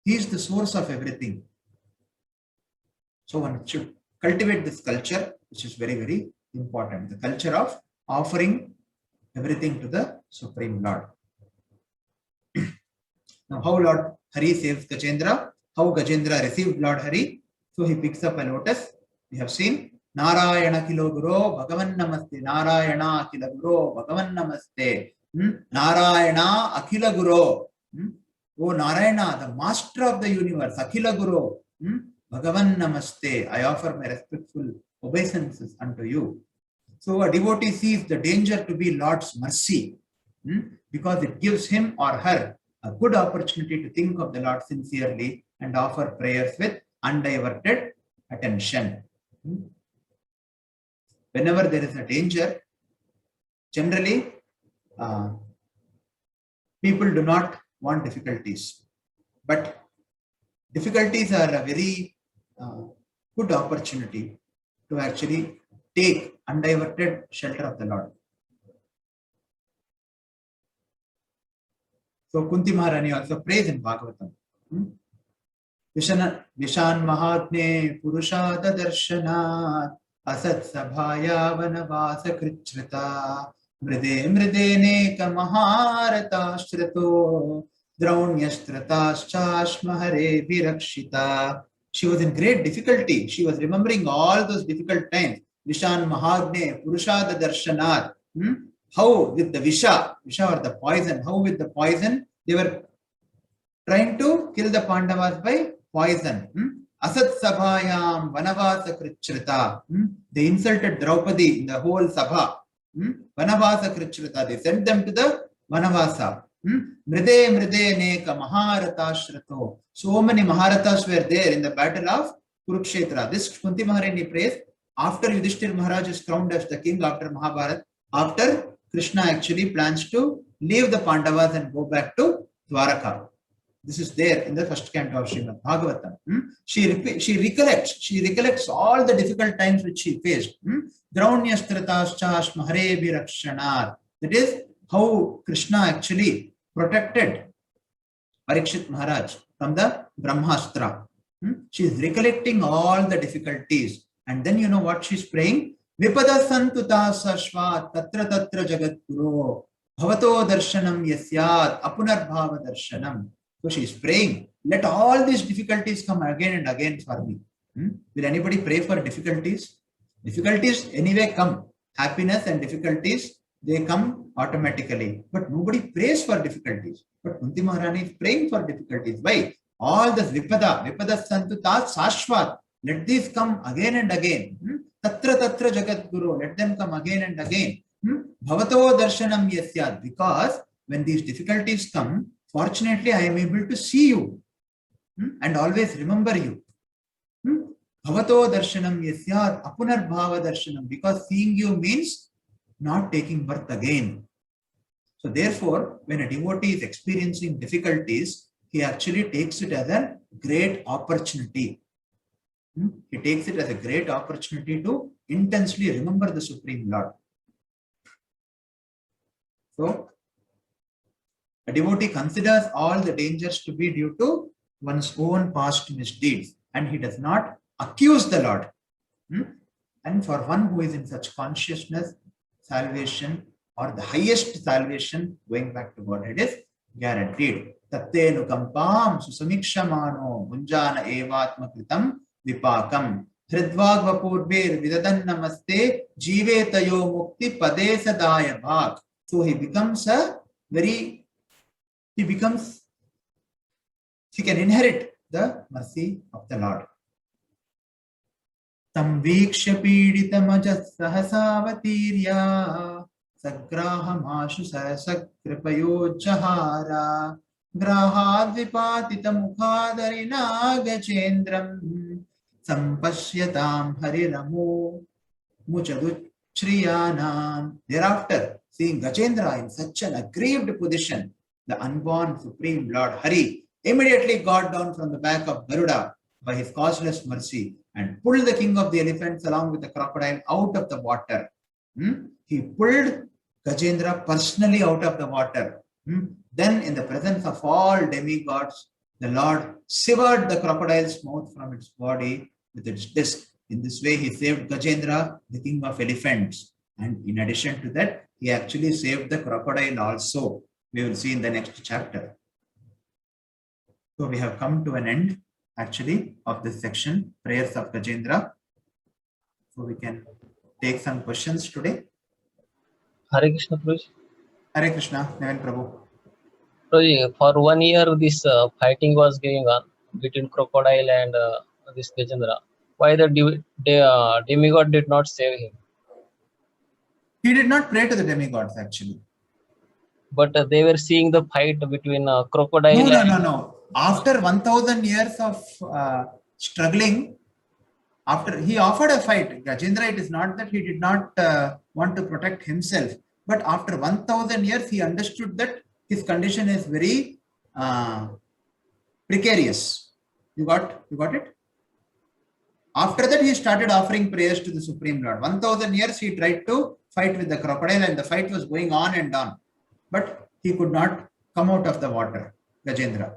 He is the source of everything. So one should cultivate this culture, which is very, very important. The culture of offering everything to the Supreme Lord. Now, how Lord Hari saves Gajendra, how Gajendra received Lord Hari. So he picks up a lotus. We have seen Narayana Kilo Guru Bhagavan Namaste. Narayana Akila Guru Bhagavan Namaste. Narayana Akila Guru. Oh Narayana, the master of the universe, Akila Guru. Bhagavan Namaste. I offer my respectful obeisances unto you. So a devotee sees the danger to be Lord's mercy, because it gives him or her a good opportunity to think of the Lord sincerely and offer prayers with undiverted attention. Whenever there is a danger, generally people do not want difficulties, but difficulties are a very good opportunity to actually take undiverted shelter of the Lord. So Kunti Maharani also prays in Bhagavatam. Vishan Mahatme Purushada Darshanat Asat Sabhaya Vanavasa Krichrita Mride Mridene Maharata Shrato Draunyastrataschash Virakshita. She was in great difficulty. She was remembering all those difficult times. Vishan Mahagne Purushada Darshanat. How with the Visha or the poison, how with the poison they were trying to kill the Pandavas by poison. Asat Sabhayam Vanavasa Krichrita. They insulted Draupadi in the whole Sabha. Vanavasa Krichrita. They sent them to the Vanavasa. Mride Neka Maharata Shrato. So many Maharatas were there in the battle of Kurukshetra. This Kunti Maharani prays after Yudhishthir Maharaj is crowned as the king after Mahabharata, after Krishna actually plans to leave the Pandavas and go back to Dwaraka. This is there in the first canto of Srimad Bhagavatam. She recollects all the difficult times which she faced. Draunyastrataschash Mahare Virakshanar. That is how Krishna actually protected Parikshit Maharaj from the Brahmastra. She is recollecting all the difficulties. And then you know what she's praying? Vipada santuta sashvat tatra tatra jagat guru bhavato darshanam yasyad apunar bhava darshanam. So she is praying, let all these difficulties come again and again for me. Will anybody pray for difficulties? Difficulties anyway come. Happiness and difficulties, they come automatically. But nobody prays for difficulties. But Kunti Maharani is praying for difficulties. Why? All this vipada santuta sashvat. Let these come again and again. Tatra tatra jagat guru. Let them come again and again. Bhavato darshanam yasyad. Because when these difficulties come, fortunately I am able to see you and always remember you. Bhavato darshanam yasyad apunar bhava darshanam. Because seeing you means not taking birth again. So therefore, when a devotee is experiencing difficulties, he actually takes it as a great opportunity. He takes it as a great opportunity to intensely remember the Supreme Lord. So, a devotee considers all the dangers to be due to one's own past misdeeds, and he does not accuse the Lord. And for one who is in such consciousness, salvation or the highest salvation, going back to Godhead, is guaranteed. Tattenu kampam susamikshamano munjana evatma kritam vipakam hridvagva purvir vidadan namaste jivetayo mukti padesadaya bhak. So he can inherit the mercy of the Lord. Tam vikshya piditamajas sahasavatirya sagrahamashu sasakripayojahara grahadvipatita mukhadarina gajendram sampashyatam hariramu muchaduchriyanam. Thereafter, seeing Gajendra in such an aggrieved position, the unborn Supreme Lord Hari immediately got down from the back of Garuda by his causeless mercy and pulled the king of the elephants along with the crocodile out of the water. He pulled Gajendra personally out of the water. Then in the presence of all demigods, the Lord severed the crocodile's mouth from its body with its disc. In this way, he saved Gajendra, the king of elephants. And in addition to that, he actually saved the crocodile also. We will see in the next chapter. So we have come to an end actually of this section, prayers of Gajendra. So we can take some questions today. Hare Krishna, Prabhu. Hare Krishna, Nevan Prabhu. Prabhu, for 1 year this fighting was going on between crocodile and this Gajendra. Why the demigod did not save him? He did not pray to the demigods actually. But they were seeing the fight between crocodile No. After 1000 years of struggling, after he offered a fight, Gajendra, it is not that he did not want to protect himself, but after 1000 years, he understood that his condition is very precarious. You got it? After that, he started offering prayers to the Supreme Lord. 1000 years, he tried to fight with the crocodile, and the fight was going on and on. But he could not come out of the water, Gajendra.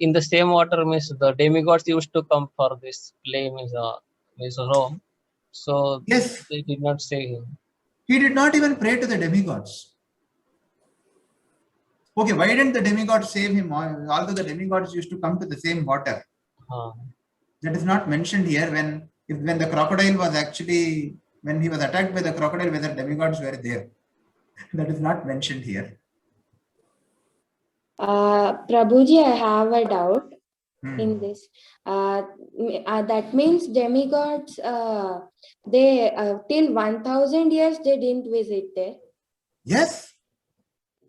In the same water means the demigods used to come for this play means Rome. So yes, they did not save him. He did not even pray to the demigods. Okay, why didn't the demigods save him? Although the demigods used to come to the same water. That is not mentioned here. When the crocodile was actually, when he was attacked by the crocodile, whether demigods were there. That is not mentioned here. Prabhuji, I have a doubt in this. That means demigods, they till 1000 years they didn't visit there. Yes.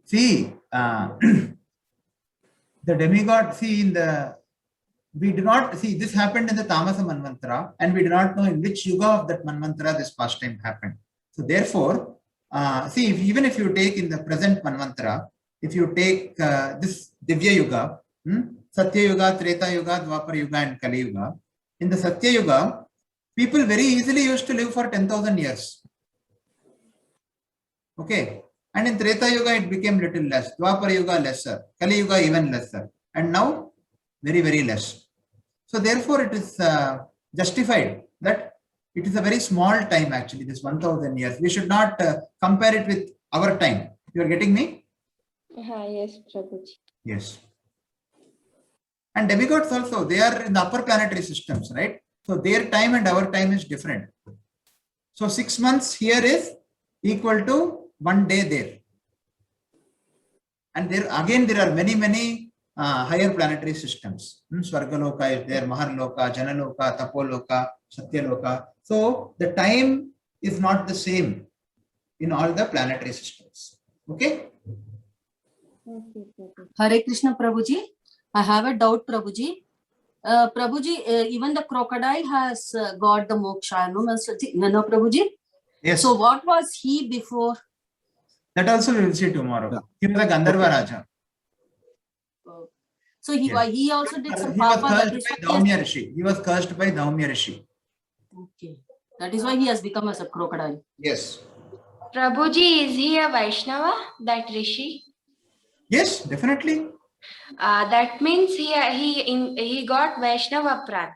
See, the demigod, we do not see this happened in the Tamasa Manvantara, and we do not know in which yuga of that Manvantara this pastime happened. So therefore, even if you take in the present Manvantara, if you take this Divya Yuga, Satya Yuga, Treta Yuga, Dwapara Yuga, and Kali Yuga, in the Satya Yuga, people very easily used to live for 10,000 years. Okay. And in Treta Yuga, it became little less. Dwapara Yuga, lesser. Kali Yuga, even lesser. And now, very, very less. So therefore, it is justified that it is a very small time actually, this 1000 years. We should not compare it with our time. You are getting me? Yes, Prabhuji. Yes. And demigods also, they are in the upper planetary systems, right? So their time and our time is different. So 6 months here is equal to 1 day there. And there again, there are many higher planetary systems. Swargaloka is there, Maharloka, Janaloka, Tapoloka, Satyaloka. So the time is not the same in all the planetary systems. Okay? Hare Krishna, Prabhuji. I have a doubt, Prabhuji. Prabhuji, even the crocodile has got the moksha, no, Prabhuji? Yes. So what was he before? That also we will see tomorrow. Yeah. He was a Gandharva Raja. So he also did some He was cursed by Daumya Rishi. He was cursed by Daumya Rishi. Okay. That is why he has become as a crocodile. Yes. Prabhuji, is he a Vaishnava, that Rishi? Yes, definitely. That means he got Vaishnava Prat,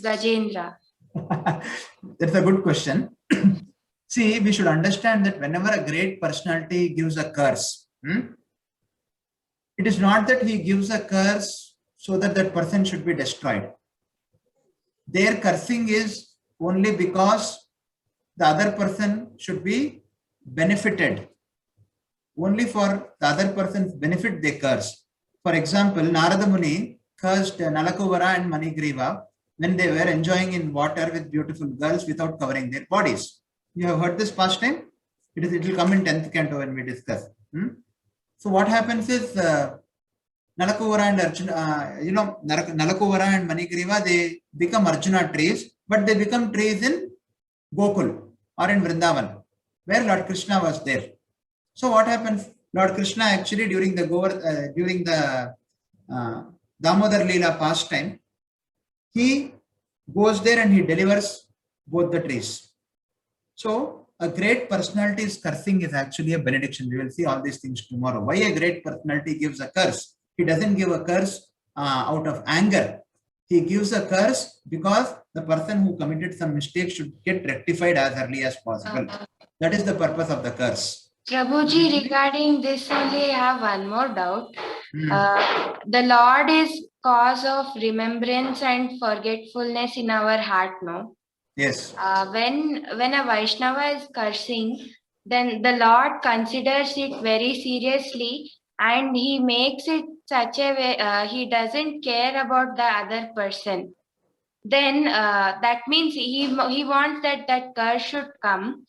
Gajendra. That's a good question. See, we should understand that whenever a great personality gives a curse, it is not that he gives a curse so that that person should be destroyed. Their cursing is only because the other person should be benefited. Only for the other person's benefit they curse. For example, Narada Muni cursed Nalakuvara and Manigriva when they were enjoying in water with beautiful girls without covering their bodies. You have heard this pastime? It will come in 10th canto when we discuss. So what happens is Nalakuvara and Arjuna, Nalakuvara and Manigriva, they become Arjuna trees, but they become trees in Gokul or in Vrindavan, where Lord Krishna was there. So what happens? Lord Krishna actually during the Damodar Leela pastime, he goes there and he delivers both the trees. So a great personality's cursing is actually a benediction. We will see all these things tomorrow. Why a great personality gives a curse? He doesn't give a curse out of anger. He gives a curse because the person who committed some mistake should get rectified as early as possible. That is the purpose of the curse. Prabhuji, regarding this only I have one more doubt. The Lord is cause of remembrance and forgetfulness in our heart, no? Yes. When a Vaishnava is cursing, then the Lord considers it very seriously and he makes it such a way, he doesn't care about the other person. then that means he wants that curse should come.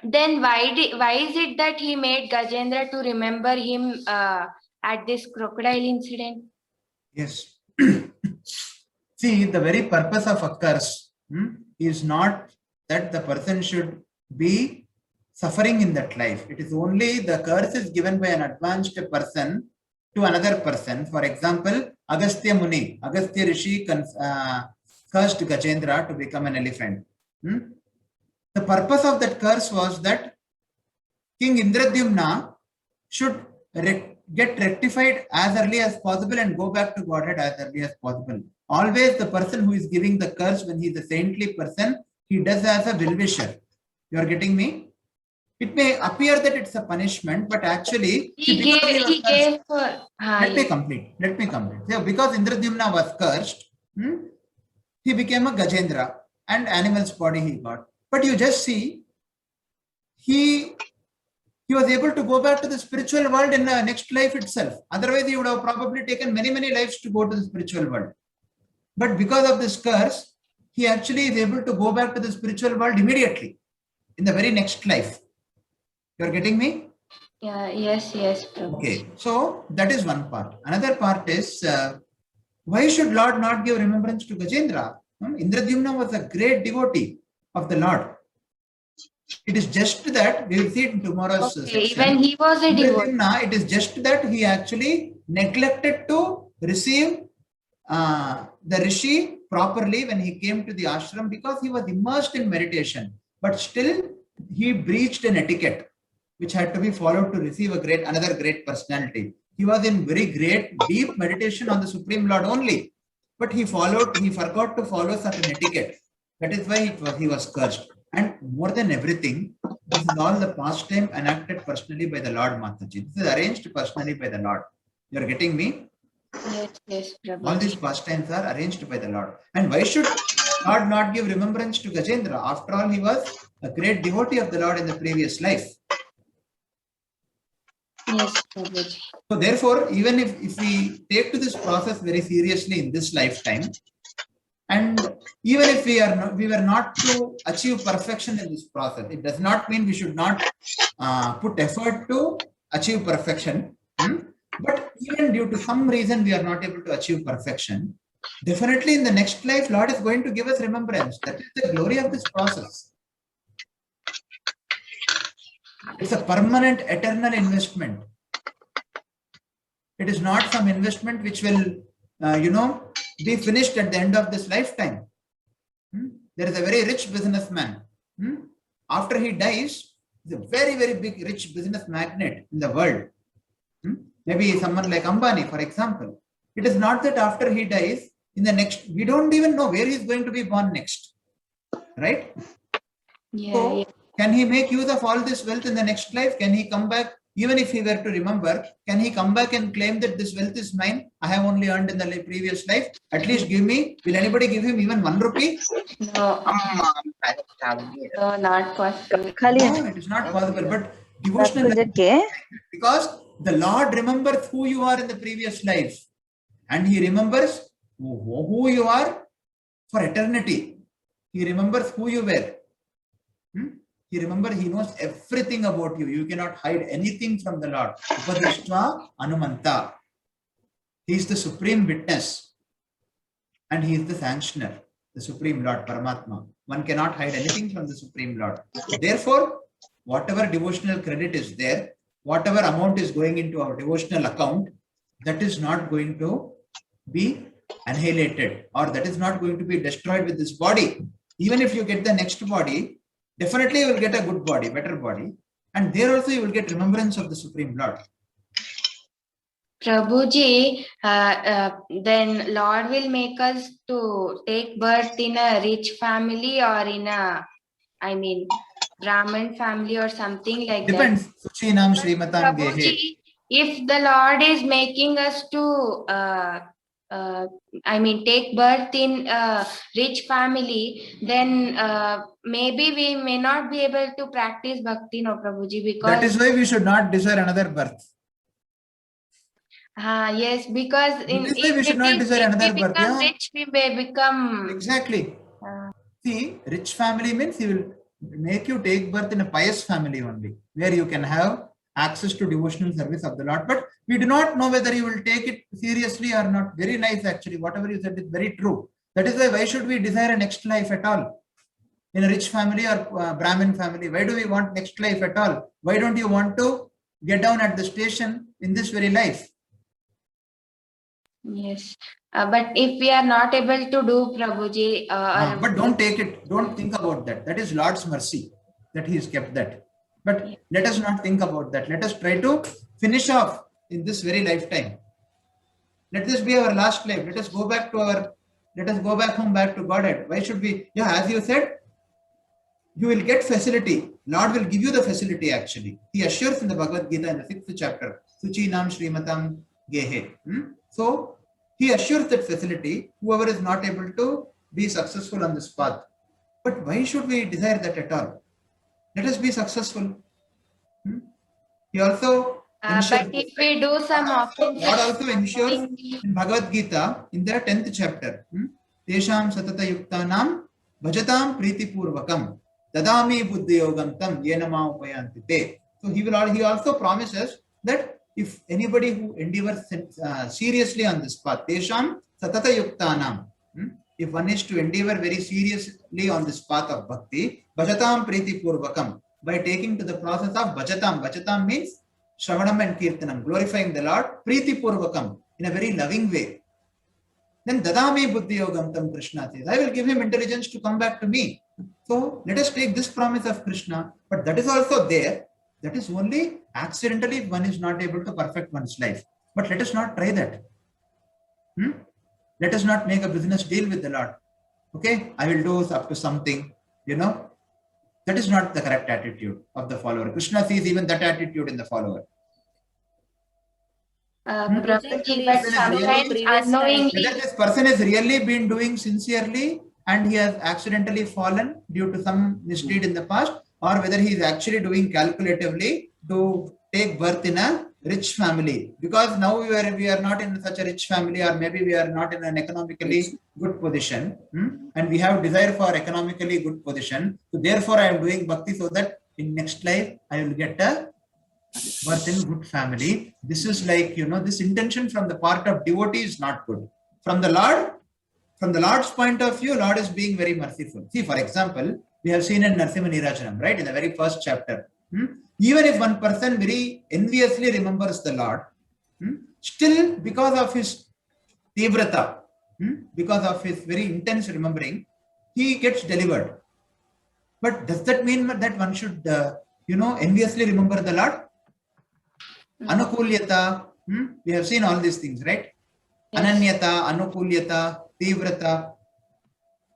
Then why is it that he made Gajendra to remember him at this crocodile incident? Yes. See, the very purpose of a curse is not that the person should be suffering in that life. It is only the curse is given by an advanced person to another person. For example, Agastya Muni, Agastya Rishi cursed Gajendra to become an elephant. The purpose of that curse was that King Indradyumna should get rectified as early as possible and go back to Godhead as early as possible. Always the person who is giving the curse, when he is a saintly person, he does as a well-wisher. You are getting me? It may appear that it's a punishment, but actually He gave Let me complete. So because Indradyumna was cursed, he became a Gajendra and animal's body he got. But you just see, he was able to go back to the spiritual world in the next life itself. Otherwise, he would have probably taken many lives to go to the spiritual world. But because of this curse, he actually is able to go back to the spiritual world immediately in the very next life. You are getting me? Yes, Prabhu. Okay, so that is one part. Another part is, why should Lord not give remembrance to Gajendra? Indradyumna was a great devotee of the Lord. It is just that, we will see it in tomorrow's section. Even he was a devotee. It is just that he actually neglected to receive the Rishi properly when he came to the ashram, because he was immersed in meditation. But still, he breached an etiquette which had to be followed to receive another great personality. He was in very great, deep meditation on the Supreme Lord only. But he forgot to follow certain etiquette. That is why he was cursed. And more than everything, this is all the pastime enacted personally by the Lord Mataji. This is arranged personally by the Lord. You are getting me? Yes, Prabhu. All these pastimes are arranged by the Lord. And why should Lord not give remembrance to Gajendra? After all, he was a great devotee of the Lord in the previous life. Yes, Prabhu. So therefore, even if we take to this process very seriously in this lifetime, and even if we were not to achieve perfection in this process, it does not mean we should not put effort to achieve perfection. But even due to some reason we are not able to achieve perfection, definitely in the next life, Lord is going to give us remembrance. That is the glory of this process. It's a permanent, eternal investment. It is not some investment which will, be finished at the end of this lifetime. There is a very rich businessman. After he dies, he's a very big, rich business magnate in the world. Maybe someone like Ambani, for example. It is not that after he dies, in the next, we don't even know where he is going to be born next. Right? So, can he make use of all this wealth in the next life? Can he come back? Even if he were to remember, can he come back and claim that this wealth is mine? I have only earned in the previous life. At least give me. Will anybody give him even 1 rupee? No, not possible. No, it is not possible. But devotional, because the Lord remembers who you are in the previous life, and he remembers who you are for eternity. He remembers who you were. He knows everything about you. You cannot hide anything from the Lord. Upadrishta Anumanta. He is the supreme witness. And he is the sanctioner, the Supreme Lord, Paramatma. One cannot hide anything from the Supreme Lord. So therefore, whatever devotional credit is there, whatever amount is going into our devotional account, that is not going to be annihilated, or that is not going to be destroyed with this body. Even if you get the next body, definitely you will get a good body, better body. And there also you will get remembrance of the Supreme Lord. Prabhuji, then Lord will make us to take birth in a rich family or in a, Brahmin family or something like Depends. that. Suchinam Srimatam Gehe. Prabhuji, if the Lord is making us to take birth in a rich family, then maybe we may not be able to practice bhakti, no Prabhuji, because that is why we should not desire another birth. Yes, because in This way we if should not desire if another we birth. become Yeah, rich, we may become. exactly. Uh, See, rich family means he will make you take birth in a pious family only, where you can have access to devotional service of the Lord. But we do not know whether you will take it seriously or not. Very nice, actually. Whatever you said is very true. That is why should we desire a next life at all? In a rich family or Brahmin family, why do we want next life at all? Why don't you want to get down at the station in this very life? yes, but if we are not able to do Prabhuji, But don't take it, don't think about that. That is Lord's mercy that He has kept that. But let us not think about that. Let us try to finish off in this very lifetime. Let this be our last life. Let us go back home, back to Godhead. Why should we? Yeah, as you said, you will get facility. Lord will give you the facility actually. He assures in the Bhagavad Gita in the 6th chapter, Suchi Nam Srimatam Gehe. So, He assures that facility, whoever is not able to be successful on this path. But why should we desire that at all? Let us be successful. He also ensures. but if we do some offenses, God also ensures in Bhagavad Gita in the 10th chapter, Tesham Satata Yuktanam Bhajatam Priti Purvakam Dadami Buddhi Yogam Tam Yenama Upayantite. So he also promises that if anybody who endeavors seriously on this path, Tesham Satata Yuktanam, if one is to endeavor very seriously on this path of bhakti, Bhajatam Priti Purvakam, by taking to the process of Bhajatam. Bhajatam means Shravanam and Kirtanam, glorifying the Lord, Priti Purvakam, in a very loving way. Then Dadami Buddhi Yogam Tam Krishna says, I will give him intelligence to come back to me. So let us take this promise of Krishna, but that is also there. That is only accidentally if one is not able to perfect one's life. But let us not try that. Let us not make a business deal with the Lord. Okay, I will do up to something, That is not the correct attitude of the follower. Krishna sees even that attitude in the follower. Prabhuji, but sometimes unknowingly, Whether this person has really been doing sincerely and he has accidentally fallen due to some misdeed in the past, or whether he is actually doing calculatively to take birth in a rich family, because now we are not in such a rich family, or maybe we are not in an economically good position, and we have desire for economically good position. So therefore I am doing bhakti so that in next life I will get a birth in good family. This is like, this intention from the part of devotee is not good. From the Lord's point of view, Lord is being very merciful. See, for example, we have seen in Narasimha Nirajanam, right, in the very first chapter. Even if one person very enviously remembers the Lord, still because of his tivrata, because of his very intense remembering, he gets delivered. But does that mean that one should, enviously remember the Lord? Anukulyata, we have seen all these things, right? Yes. Ananyata, anukulyata, tivrata.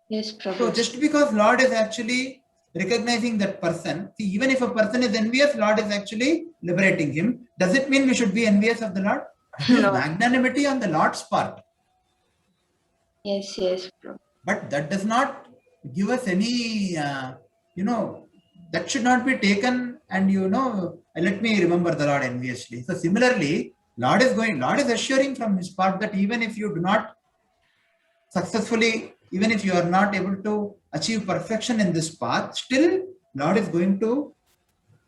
Yes, Prabhuji. So just because Lord is actually recognizing that person, see, even if a person is envious, Lord is actually liberating him. Does it mean we should be envious of the Lord? No. Magnanimity on the Lord's part. Yes. But that does not give us any, that should not be taken and, let me remember the Lord enviously. So similarly, Lord is assuring from his part that even if you do not successfully, even if you are not able to achieve perfection in this path, still Lord is going to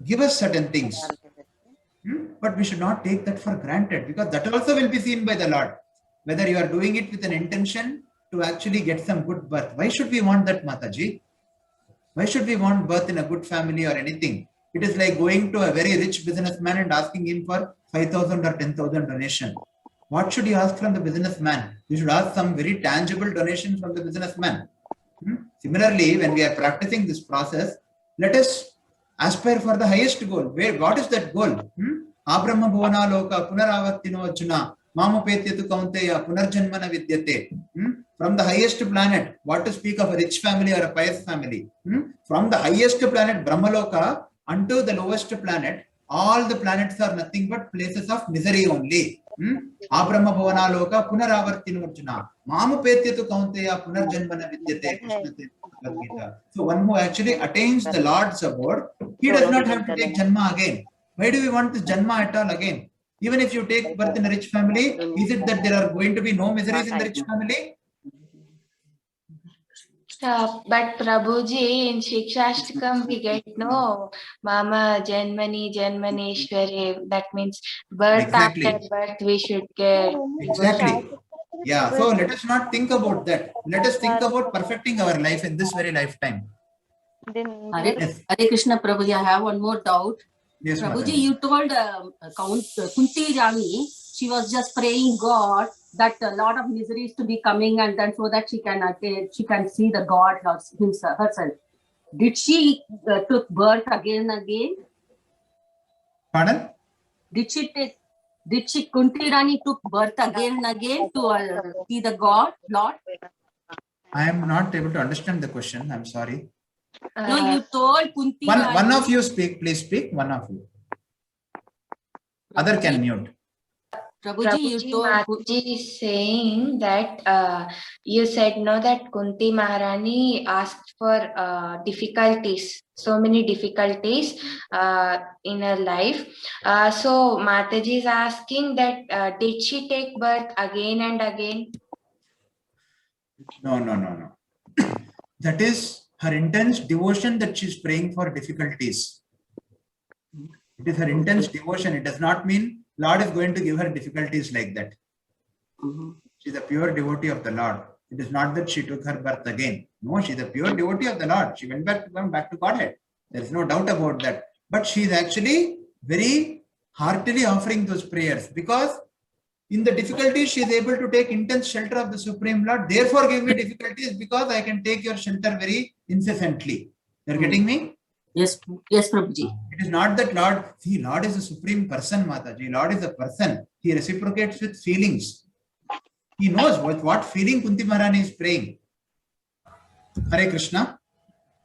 give us certain things. But we should not take that for granted, because that also will be seen by the Lord. Whether you are doing it with an intention to actually get some good birth. Why should we want that, Mataji? Why should we want birth in a good family or anything? It is like going to a very rich businessman and asking him for 5,000 or 10,000 donation. What should you ask from the businessman? You should ask some very tangible donation from the businessman. Similarly, when we are practicing this process, let us aspire for the highest goal. What is that goal? Abrahma bhavana loka punaravatino ajuna mamupetyetu kaunteya punarjanmana vidyate. From the highest planet, what to speak of a rich family or a pious family? From the highest planet, Brahmaloka, unto the lowest planet, all the planets are nothing but places of misery only. Abrahma bhavana loka punaravartino arjuna mamupetyetu kaunteya punarjanmana vidyate. So one who actually attains the Lord's abode, he does not have to take janma again. Why do we want this janma at all again? Even if you take birth in a rich family, is it that there are going to be no miseries in the rich family? But Prabhuji, in Shikshashtakam we get no Mama Janmani Janmaneshwari. That means birth Exactly. after birth we should get. Exactly. Yeah. So let us not think about that. Let us think about perfecting our life in this very lifetime. Hare Krishna Prabhuji, I have one more doubt. Yes, Prabhuji, Mataji. you told Kunti Rani, she was just praying God that a lot of miseries to be coming, and then so that she can see the God herself. Did she took birth again and again? Pardon? Did she Kunti Rani took birth again and again to see the God, Lord? I am not able to understand the question. I'm sorry. No, you told Kunti Rani. One of you speak, please speak. One of you. Other can mute. Prabhuji, you Prabhuji, told. Mataji is saying that you said no that Kunti Maharani asked for difficulties, so many difficulties in her life. So Mataji is asking that did she take birth again and again? No. That is her intense devotion that she's praying for difficulties. It is her intense devotion. It does not mean Lord is going to give her difficulties like that. She's a pure devotee of the Lord. It is not that she took her birth again. No, she's a pure devotee of the Lord. She went back to Godhead. There is no doubt about that. But she is actually very heartily offering those prayers because in the difficulties she is able to take intense shelter of the Supreme Lord. Therefore, give me difficulties because I can take your shelter very incessantly. You're getting me? Yes, Prabhuji. It is not that Lord, see, Lord is a supreme person, Mataji. Lord is a person. He reciprocates with feelings. He knows what feeling Kunti Maharani is praying. Hare Krishna.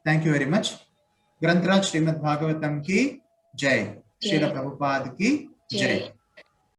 Thank you very much. Granth Raj Srimad Bhagavatam ki Jai. Srila Prabhupada ki Jai.